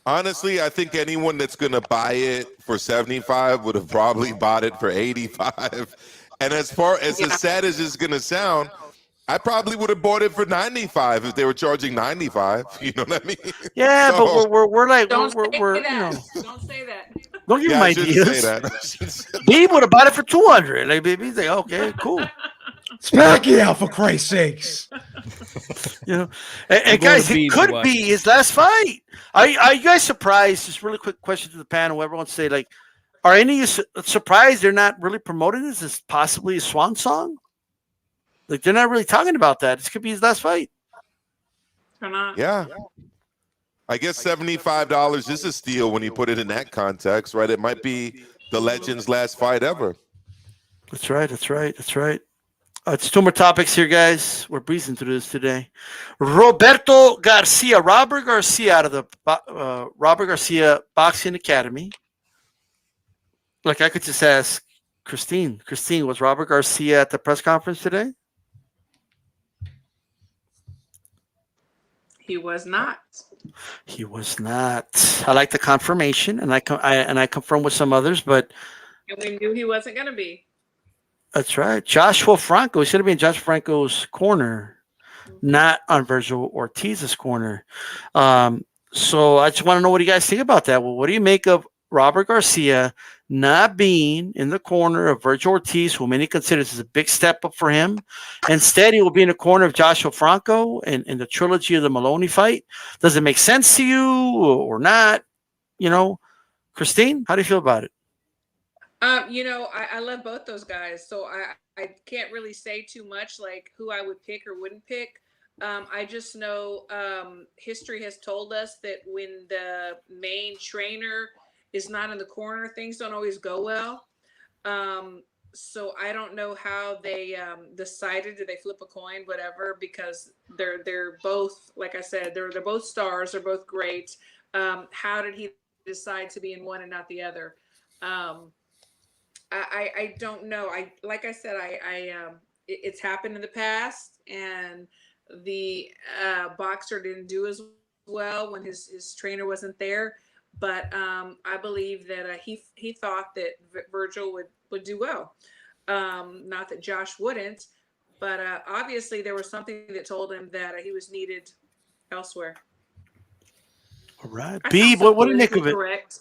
Honestly, I think anyone that's going to buy it for $75 would have probably bought it for $85. And as sad as it's going to sound, I probably would have bought it for $95 if they were charging $95. You know what I mean? Yeah, so, but we're like don't we're say that. you know, Don't say that. Don't give him ideas. Say He would have bought it for $200. Like, he's like, okay, cool. It's Pacquiao, for Christ's sakes. You know, and guys, it could be his last fight. Are you guys surprised? Just really quick question to the panel. Whoever wants to say, like, are any of you surprised they're not really promoting this as possibly a swan song? Like, they're not really talking about that. This could be his last fight. Or not. Yeah. I guess $75 is a steal when you put it in that context, right? It might be the legend's last fight ever. That's right. It's two more topics here, guys. We're breezing through this today. Robert Garcia out of the Robert Garcia Boxing Academy. Like, I could just ask Christine. Christine, was Robert Garcia at the press conference today? He was not. He was not. I like the confirmation, and I confirm with some others, but And we knew he wasn't going to be. that's right. Joshua Franco. He should have been Josh Franco's corner, not on Virgil Ortiz's corner. So I just want to know what you guys think about that. Well, what do you make of Robert Garcia not being in the corner of Virgil Ortiz, who many consider this a big step up for him? Instead, he will be in the corner of Joshua Franco in the trilogy of the Maloney fight. Does it make sense to you or not? Christine, how do you feel about it? I love both those guys, so I can't really say too much like who I would pick or wouldn't pick. I just know history has told us that when the main trainer is not in the corner, things don't always go well. So I don't know how they decided. Did they flip a coin, whatever? Because they're both, like I said, they're both stars. They're both great. How did he decide to be in one and not the other? I don't know. Like I said, it's happened in the past, and the boxer didn't do as well when his trainer wasn't there. But I believe that he thought that Virgil would do well. Not that Josh wouldn't, but obviously there was something that told him that he was needed elsewhere. All right, B, what do you make of it? Correct.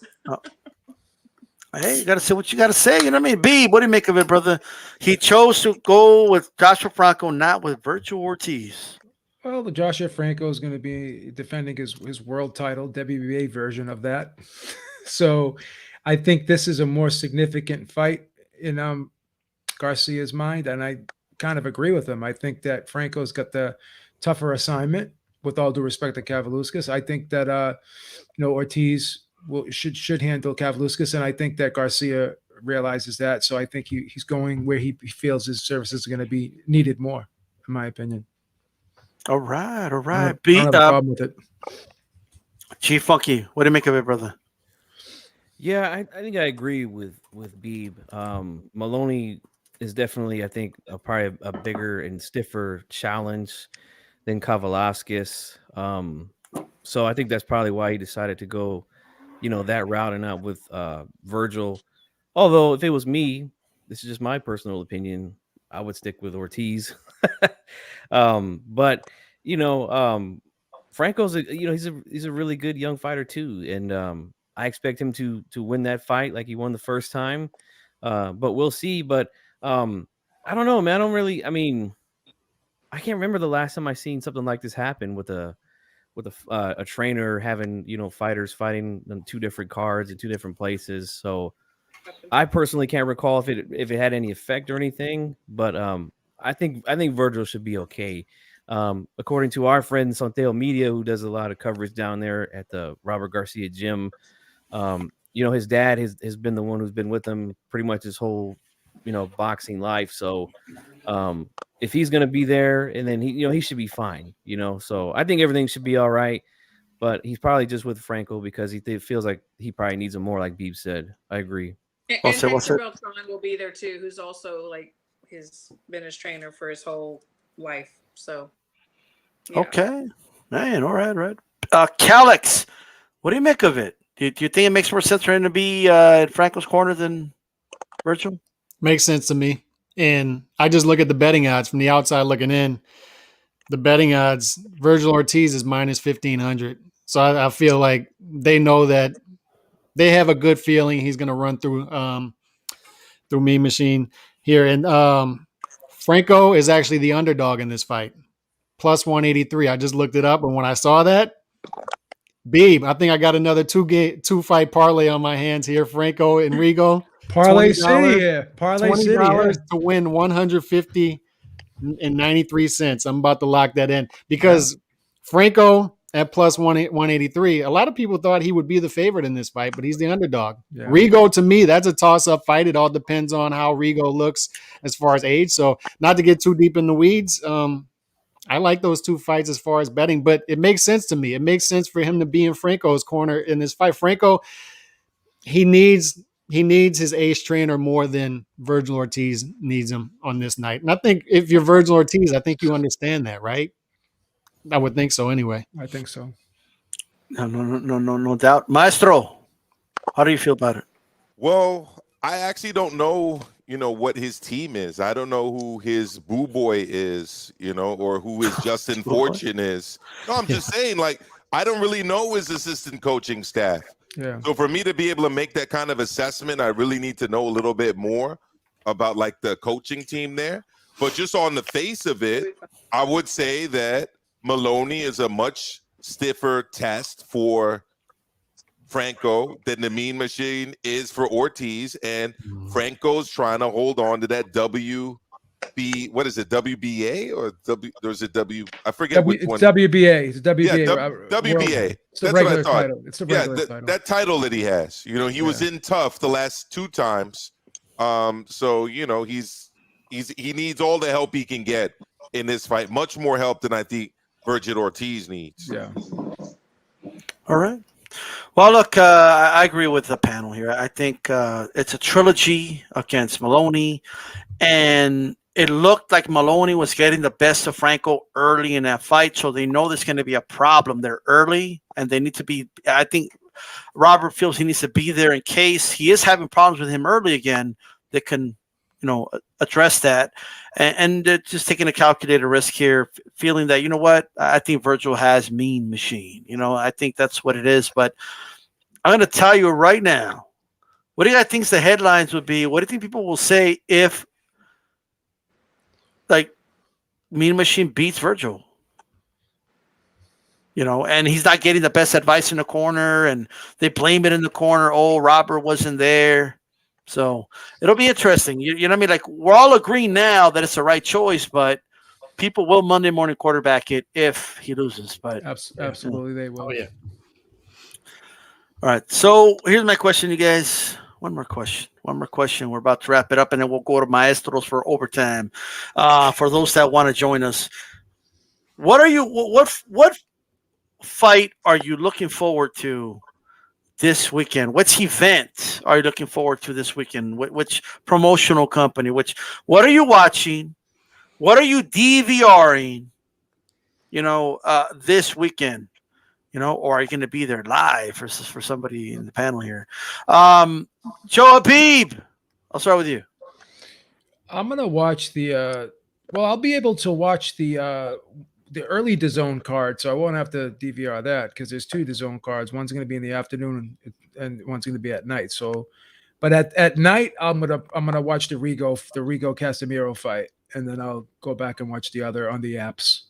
Hey, you got to say what you got to say. You know what I mean? B, what do you make of it, brother? He chose to go with Joshua Franco, not with Virgil Ortiz. Well, the Joshua Franco is going to be defending his world title, WBA version of that. So I think this is a more significant fight in Garcia's mind, and I kind of agree with him. I think that Franco's got the tougher assignment, with all due respect to Kavaluskas. I think that Ortiz should handle Kavaluskas, and I think that Garcia realizes that. So I think he's going where he feels his services are going to be needed more, in my opinion. All right. I don't have a problem with it. Chief Funky, what do you make of it, brother? Yeah, I think I agree with Beeb. Maloney is definitely, I think, probably a bigger and stiffer challenge than Kavalaskas. So I think that's probably why he decided to go, that route and not with Virgil. Although if it was me, this is just my personal opinion, I would stick with Ortiz. But Franco's he's a really good young fighter too, and I expect him to win that fight like he won the first time. But we'll see. But I don't know, man. I can't remember the last time I seen something like this happen with a trainer having fighters fighting on two different cards in two different places. So I personally can't recall if it had any effect or anything. But I think Virgil should be okay. According to our friend Santeo Media, who does a lot of coverage down there at the Robert Garcia gym, his dad has been the one who's been with him pretty much his whole boxing life. So if he's gonna be there, and then he should be fine. So I think everything should be all right. But he's probably just with Franco because he feels like he probably needs him more, like Beeb said. I agree. And Hector Beltran will be there too, who's also been his trainer for his whole life. So yeah. Okay, man, all right. Calix, what do you make of it? Do you think it makes more sense for him to be in Franco's corner than Virgil? Makes sense to me. And I just look at the betting odds from the outside looking in. The betting odds, Virgil Ortiz is minus 1,500. So I feel like they know that they have a good feeling he's going to run through Mean Machine here. And Franco is actually the underdog in this fight, plus 183. I just looked it up, and when I saw that, Beeb, I think I got another two fight parlay on my hands here. Franco and Rego. Parlay City, yeah. Parlay City, $20 to win 150 and 93 cents. I'm about to lock that in because Franco at plus 183. A lot of people thought he would be the favorite in this fight, but he's the underdog. Yeah. Rego, to me, that's a toss-up fight. It all depends on how Rego looks as far as age. So not to get too deep in the weeds, I like those two fights as far as betting, but it makes sense to me. It makes sense for him to be in Franco's corner in this fight. Franco, he needs his ace trainer more than Virgil Ortiz needs him on this night. And I think if you're Virgil Ortiz, I think you understand that, right? I would think so anyway. I think so. No doubt. Maestro, how do you feel about it? Well, I actually don't know, what his team is. I don't know who his boo boy is, or who his Justin Fortune is. No, I'm just saying, like, I don't really know his assistant coaching staff. Yeah. So for me to be able to make that kind of assessment, I really need to know a little bit more about like the coaching team there. But just on the face of it, I would say that Maloney is a much stiffer test for Franco than the Mean Machine is for Ortiz, and Franco's trying to hold on to that what is it, WBA or there's a W, I forget which one. WBA. It's WBA. Yeah, WBA. It's the regular title. It's the regular title. That title that he has. He was in tough the last 2 times. So he needs all the help he can get in this fight. Much more help than I think Virgil Ortiz needs. Yeah. All right. Well, look, I agree with the panel here. I think it's a trilogy against Maloney, and it looked like Maloney was getting the best of Franco early in that fight, so they know there's going to be a problem there early, and they need to be – I think Robert feels he needs to be there in case he is having problems with him early again. They can, address that, and just taking a calculated risk here, feeling that, what, I think Virgil has Mean Machine. I think that's what it is, but I'm going to tell you right now, what do you guys think the headlines would be? What do you think people will say if, like, Mean Machine beats Virgil? And he's not getting the best advice in the corner, and they blame it in the corner. Oh, Robert wasn't there. So it'll be interesting. You know what I mean? Like, we're all agreeing now that it's the right choice, but people will Monday morning quarterback it if he loses. But absolutely, they will. Oh, yeah. All right. So here's my question, you guys. One more question. We're about to wrap it up, and then we'll go to Maestros for overtime. For those that want to join us, what fight are you looking forward to this weekend? Which event are you looking forward to this weekend? Which promotional company? What are you watching? What are you DVRing? This weekend. Or are you going to be there live for somebody in the panel here? Joe Habib, I'll start with you. I'm gonna watch I'll be able to watch the early DAZN card, so I won't have to DVR that because there's 2 DAZN cards. One's going to be in the afternoon and one's going to be at night. So, but at night I'm gonna watch the Rigo Casemiro fight, and then I'll go back and watch the other on the apps.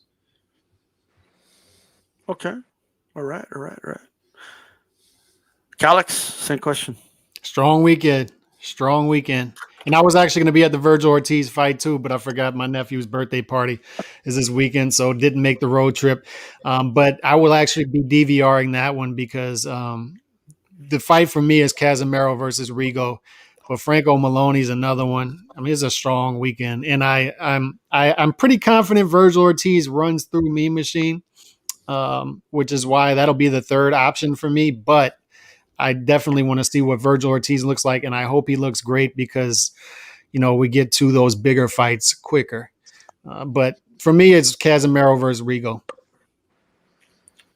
Okay. All right. Calix, same question. Strong weekend. And I was actually going to be at the Virgil Ortiz fight too, but I forgot my nephew's birthday party is this weekend, so didn't make the road trip. But I will actually be DVRing that one because the fight for me is Casemiro versus Rego, but Franco Maloney is another one. I mean, it's a strong weekend, and I'm pretty confident Virgil Ortiz runs through Mean Machine, which is why that'll be the third option for me. But I definitely want to see what Virgil Ortiz looks like, and I hope he looks great because, we get to those bigger fights quicker. But for me, it's Casemiro versus Rego.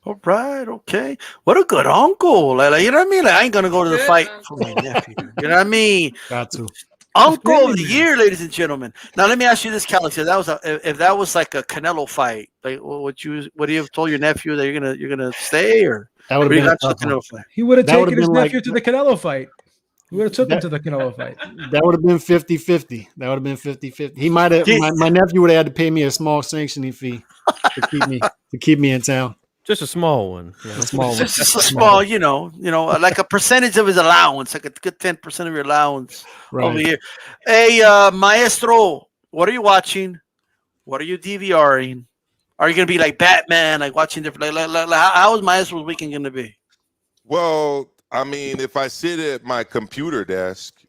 All right, okay. What a good uncle. Like, you know what I mean? Like, I ain't going to go to the fight for my nephew. You know what I mean? Got to. Uncle of the year, ladies and gentlemen. Now, let me ask you this, Calix. If that was like a Canelo fight, like, would you have told your nephew that you're gonna stay, or that would have been a tough Canelo fight? He would have taken his nephew to the Canelo fight. He would have took him to the Canelo fight. That would have been 50-50. That would have been 50-50. He might have. My nephew would have had to pay me a small sanctioning fee to keep me in town. Just a small one. Yeah, a small one. Just a small, like a percentage of his allowance, like a good 10% of your allowance over here. Hey, Maestro, what are you watching? What are you DVRing? Are you going to be like Batman, like watching different? How is Maestro's weekend going to be? Well, I mean, if I sit at my computer desk,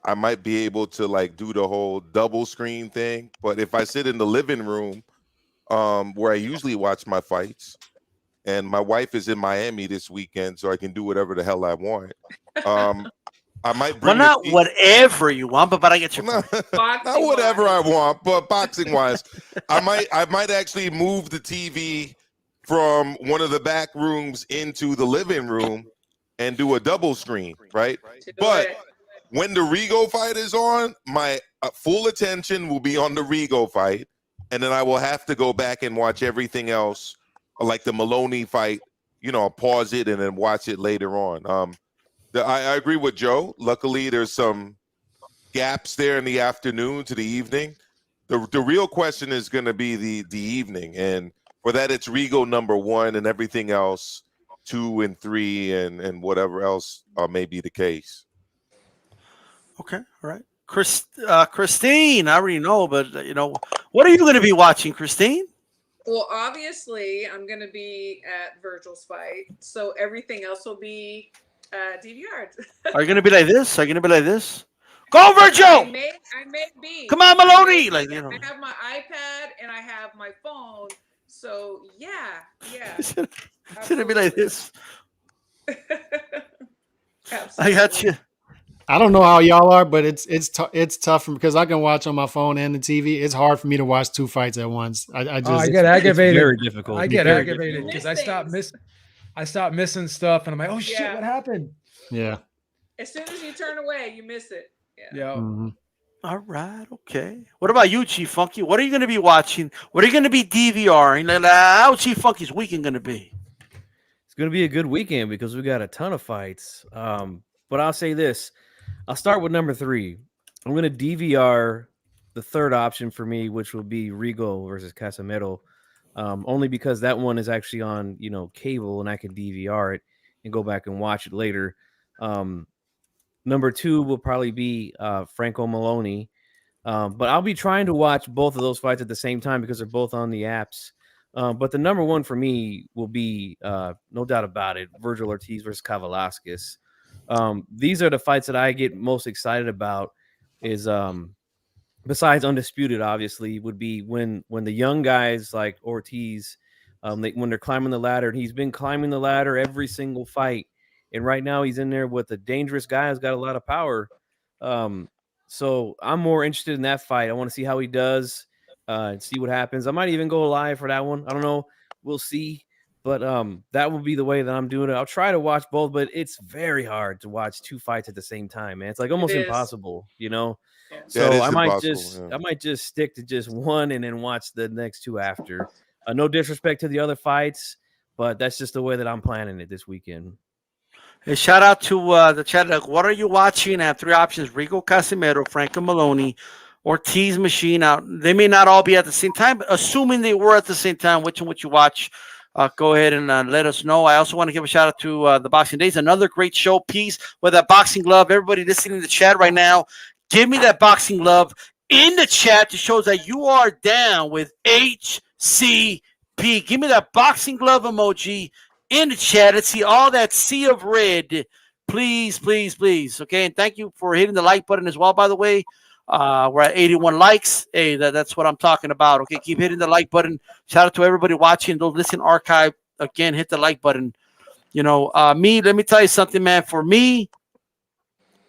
I might be able to like do the whole double screen thing. But if I sit in the living room, where I usually watch my fights, and my wife is in Miami this weekend, so I can do whatever the hell I want. I might Well, bring not whatever you want, but I get your not, point. not whatever I want, but boxing wise, I might actually move the TV from one of the back rooms into the living room and do a double screen, right? But when the Rego fight is on, my full attention will be on the Rego fight, and then I will have to go back and watch everything else, like the Maloney fight. You know, pause it and then watch it later on. I agree with Joe. Luckily, there's some gaps there in the afternoon to the evening. The real question is going to be the evening, and for that, it's Rego #1 and everything else 2 and 3 and whatever else may be the case. Okay, all right. Christine, I already know, but what are you going to be watching, Christine? Well, obviously, I'm going to be at Virgil's fight, so everything else will be DVR. Are you going to be like this? Are you going to be like this? Go, Virgil! I may be. Come on, Maloney! I have my iPad and I have my phone, so yeah. Should it be like this? Absolutely. I got you. I don't know how y'all are, but it's tough because I can watch on my phone and the TV. It's hard for me to watch 2 fights at once. I get aggravated. It's very difficult. I get aggravated because I stop missing stuff, and I'm like, oh shit, what happened? Yeah. As soon as you turn away, you miss it. Yeah. Mm-hmm. All right. Okay. What about you, Chief Funky? What are you going to be watching? What are you going to be DVRing? How Chief Funky's weekend going to be? It's going to be a good weekend because we got a ton of fights. But I'll say this. I'll start with number 3. I'm going to DVR the third option for me, which will be Rigo versus Casimiro, only because that one is actually on, cable, and I can DVR it and go back and watch it later. Number 2 will probably be Franco Maloney, but I'll be trying to watch both of those fights at the same time because they're both on the apps. But the number 1 for me will be, no doubt about it, Virgil Ortiz versus Kavalaskis. These are the fights that I get most excited about. Is besides Undisputed, obviously, would be when the young guys like Ortiz, when they're climbing the ladder, and he's been climbing the ladder every single fight, and right now he's in there with a dangerous guy who's got a lot of power. So I'm more interested in that fight. I want to see how he does, and see what happens. I might even go live for that one. I don't know. We'll see. But that will be the way that I'm doing it. I'll try to watch both, but it's very hard to watch 2 fights at the same time, man. It's like almost impossible, Yeah. So I might just stick to just one and then watch the next 2 after. No disrespect to the other fights, but that's just the way that I'm planning it this weekend. Hey, shout out to the chat. What are you watching? I have 3 options: Rigo, Casimiro, Franco Maloney, Ortiz Machine. Out. They may not all be at the same time, but assuming they were at the same time, which one would you watch? Go ahead and let us know. I also want to give a shout out to the Boxing Days, another great show piece with that boxing glove. Everybody listening to the chat right now, give me that boxing glove in the chat to show that you are down with HCP. Give me that boxing glove emoji in the chat. Let's see all that sea of red. Please, please, please. Okay, and thank you for hitting the like button as well, by the way. We're at 81 likes. Hey, that's what I'm talking about. Okay, keep hitting the like button. Shout out to everybody watching. Those listen archive. Again, hit the like button. Let me tell you something, man. For me,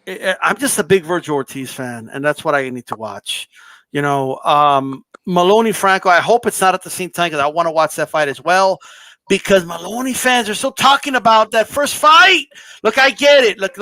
I'm just a big Virgil Ortiz fan, and that's what I need to watch. Maloney Franco, I hope it's not at the same time because I want to watch that fight as well. Because Maloney fans are still talking about that first fight. Look, I get it. Look,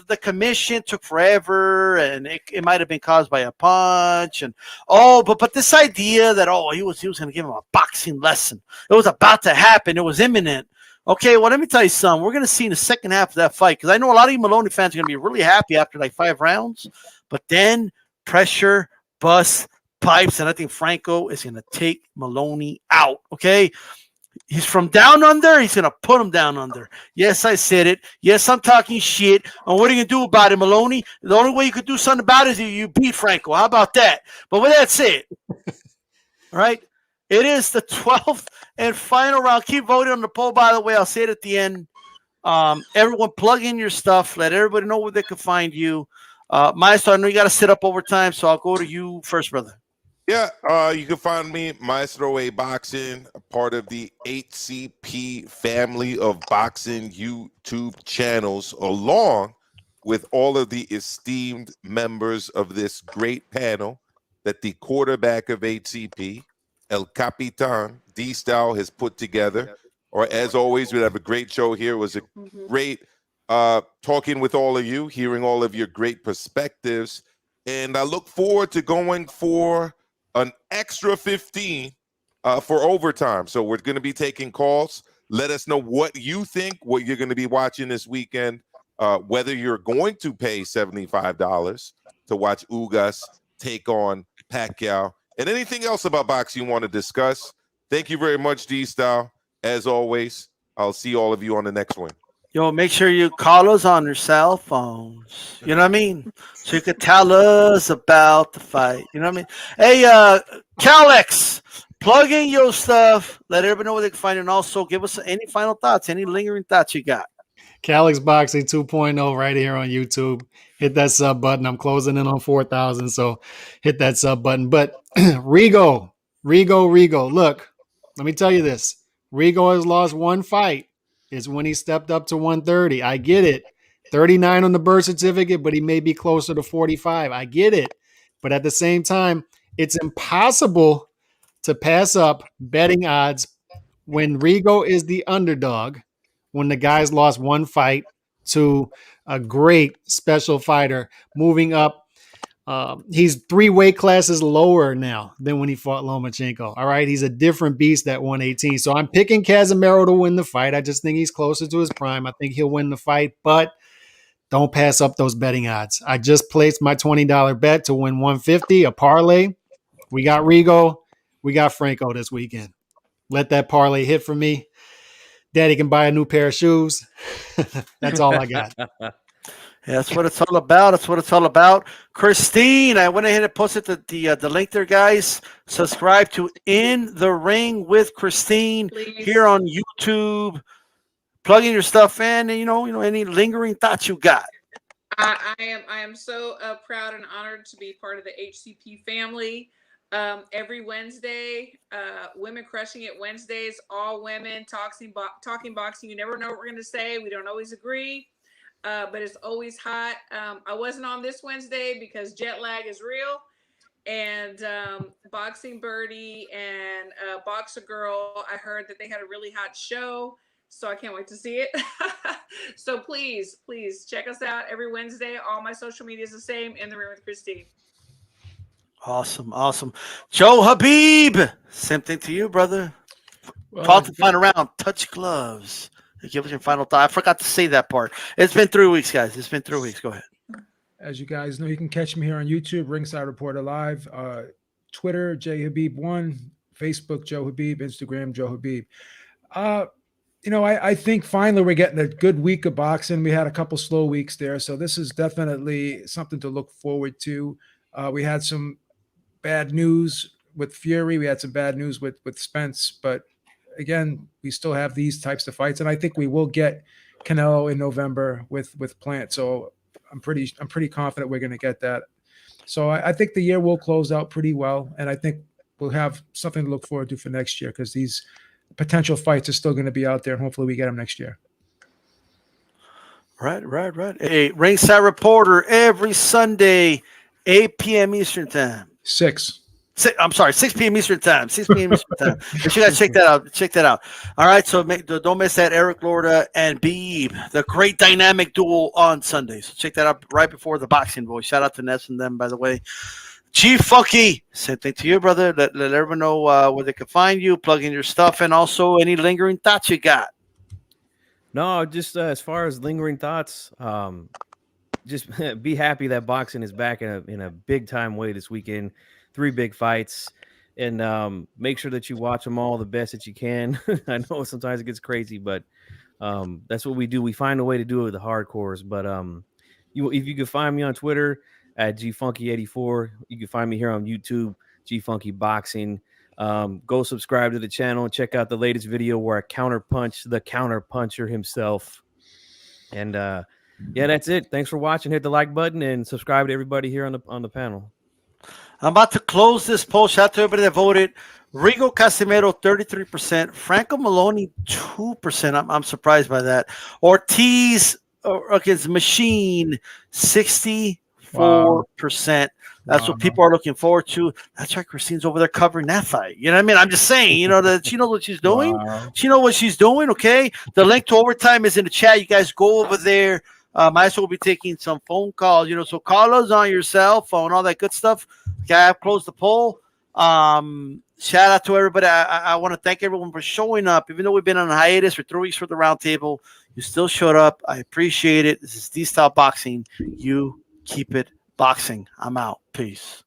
the commission took forever, and it might have been caused by a punch, but this idea that he was going to give him a boxing lesson, it was about to happen, it was imminent. Okay, well, let me tell you something. We're going to see in the second half of that fight, because I know a lot of you Maloney fans are going to be really happy after like 5 rounds, but then pressure, bust, pipes, and I think Franco is going to take Maloney out. Okay. He's from down under. He's going to put him down under. Yes, I said it. Yes, I'm talking shit. And what are you going to do about it, Maloney? The only way you could do something about it is you beat Franco. How about that? But with that said, all right, it is the 12th and final round. Keep voting on the poll, by the way. I'll say it at the end. Everyone plug in your stuff. Let everybody know where they can find you. Maestro, I know you got to sit up overtime, so I'll go to you first, brother. Yeah, you can find me, Maestro A Boxing, a part of the HCP family of boxing YouTube channels, along with all of the esteemed members of this great panel that the quarterback of HCP, El Capitan, D-Style, has put together. Or as always, we have a great show here. It was a great talking with all of you, hearing all of your great perspectives. And I look forward to going for an extra 15 for overtime. So we're going to be taking calls. Let us know what you think, what you're going to be watching this weekend, whether you're going to pay $75 to watch Ugas take on Pacquiao, and anything else about boxing you want to discuss. Thank you very much, D-Style. As always, I'll see all of you on the next one. Yo, make sure you call us on your cell phones. You know what I mean? So you could tell us about the fight. You know what I mean? Hey, Calix, plug in your stuff. Let everybody know where they can find it. And also give us any final thoughts, any lingering thoughts you got. Calix Boxing 2.0 right here on YouTube. Hit that sub button. I'm closing in on 4,000, so hit that sub button. But Rego. Look, let me tell you this. Rego has lost one fight. It's when he stepped up to 130. I get it. 39 on the birth certificate, but he may be closer to 45. I get it. But at the same time, it's impossible to pass up betting odds when Rego is the underdog, when the guy's lost one fight to a great special fighter moving up. He's 3 weight classes lower now than when he fought Lomachenko. All right. He's a different beast at 118. So I'm picking Casimero to win the fight. I just think he's closer to his prime. I think he'll win the fight, but don't pass up those betting odds. I just placed my $20 bet to win 150, a parlay. We got Rego. We got Franco this weekend. Let that parlay hit for me. Daddy can buy a new pair of shoes. That's all I got. Yeah, that's what it's all about. That's what it's all about. Christine, I went ahead and posted the link there, guys. Subscribe to In the Ring with Christine here on YouTube. Plug in your stuff in, and you know any lingering thoughts you got. I am so proud and honored to be part of the HCP family. Every Wednesday, Women Crushing It Wednesdays, all women talking boxing. You never know what we're going to say. We don't always agree. But it's always hot. I wasn't on this Wednesday because jet lag is real. And Boxing Birdie and Boxer Girl, I heard that they had a really hot show. So I can't wait to see it. So please check us out every Wednesday. All my social media is the same. In the Ring with Christine. Awesome. Joe Habib, same thing to you, brother. Call to find around. Touch gloves. Give us your final thought. I forgot to say that part. It's been 3 weeks, guys. It's been 3 weeks. Go ahead. As you guys know, you can catch me here on YouTube, Ringside Reporter Live, Twitter, JHabib1, Facebook, Joe Habib, Instagram, Joe Habib. I think finally we're getting a good week of boxing. We had a couple slow weeks there, so this is definitely something to look forward to. We had some bad news with Fury. We had some bad news with Spence, but again, we still have these types of fights, and I think we will get Canelo in November with Plant. So I'm pretty confident we're going to get that. So I think the year will close out pretty well, and I think we'll have something to look forward to for next year because these potential fights are still going to be out there, and hopefully we get them next year. Right. Hey, Ringside Reporter every Sunday, 8 p.m. Eastern Time. 6 p.m. Eastern Time. 6 p.m. Eastern Time. But you guys check that out. All right, so don't miss that. Eric Lorda and Beeb, the great dynamic duel on Sundays. So check that out right before the Boxing Boys. Shout out to Ness and them, by the way. G Funky, same thing to you, brother. Let everyone know where they can find you. Plug in your stuff, and also any lingering thoughts you got. No, just as far as lingering thoughts, just be happy that boxing is back in a big time way this weekend. 3 big fights, and make sure that you watch them all the best that you can. I know sometimes it gets crazy, but that's what we do. We find a way to do it with the hardcores. But if you can find me on Twitter at gfunky84, you can find me here on YouTube, gfunky boxing. Go subscribe to the channel and check out the latest video where I counterpunch the counter puncher himself. And yeah, that's it. Thanks for watching. Hit the like button and subscribe to everybody here on the panel. I'm about to close this poll. Shout out to everybody that voted. Rigo Casimero, 33%. Franco Maloney, 2%. I'm surprised by that. Ortiz, against Machine, 64%. That's what people are looking forward to. That's why Christine's over there covering that fight. You know what I mean? I'm just saying, that she knows what she's doing. Wow. She knows what she's doing, okay? The link to overtime is in the chat. You guys go over there. Maestre will be taking some phone calls, so call us on your cell phone, all that good stuff. Okay, I've closed the poll. Shout out to everybody. I want to thank everyone for showing up. Even though we've been on hiatus for 3 weeks for the roundtable, you still showed up. I appreciate it. This is D-Style Boxing. You keep it boxing. I'm out. Peace.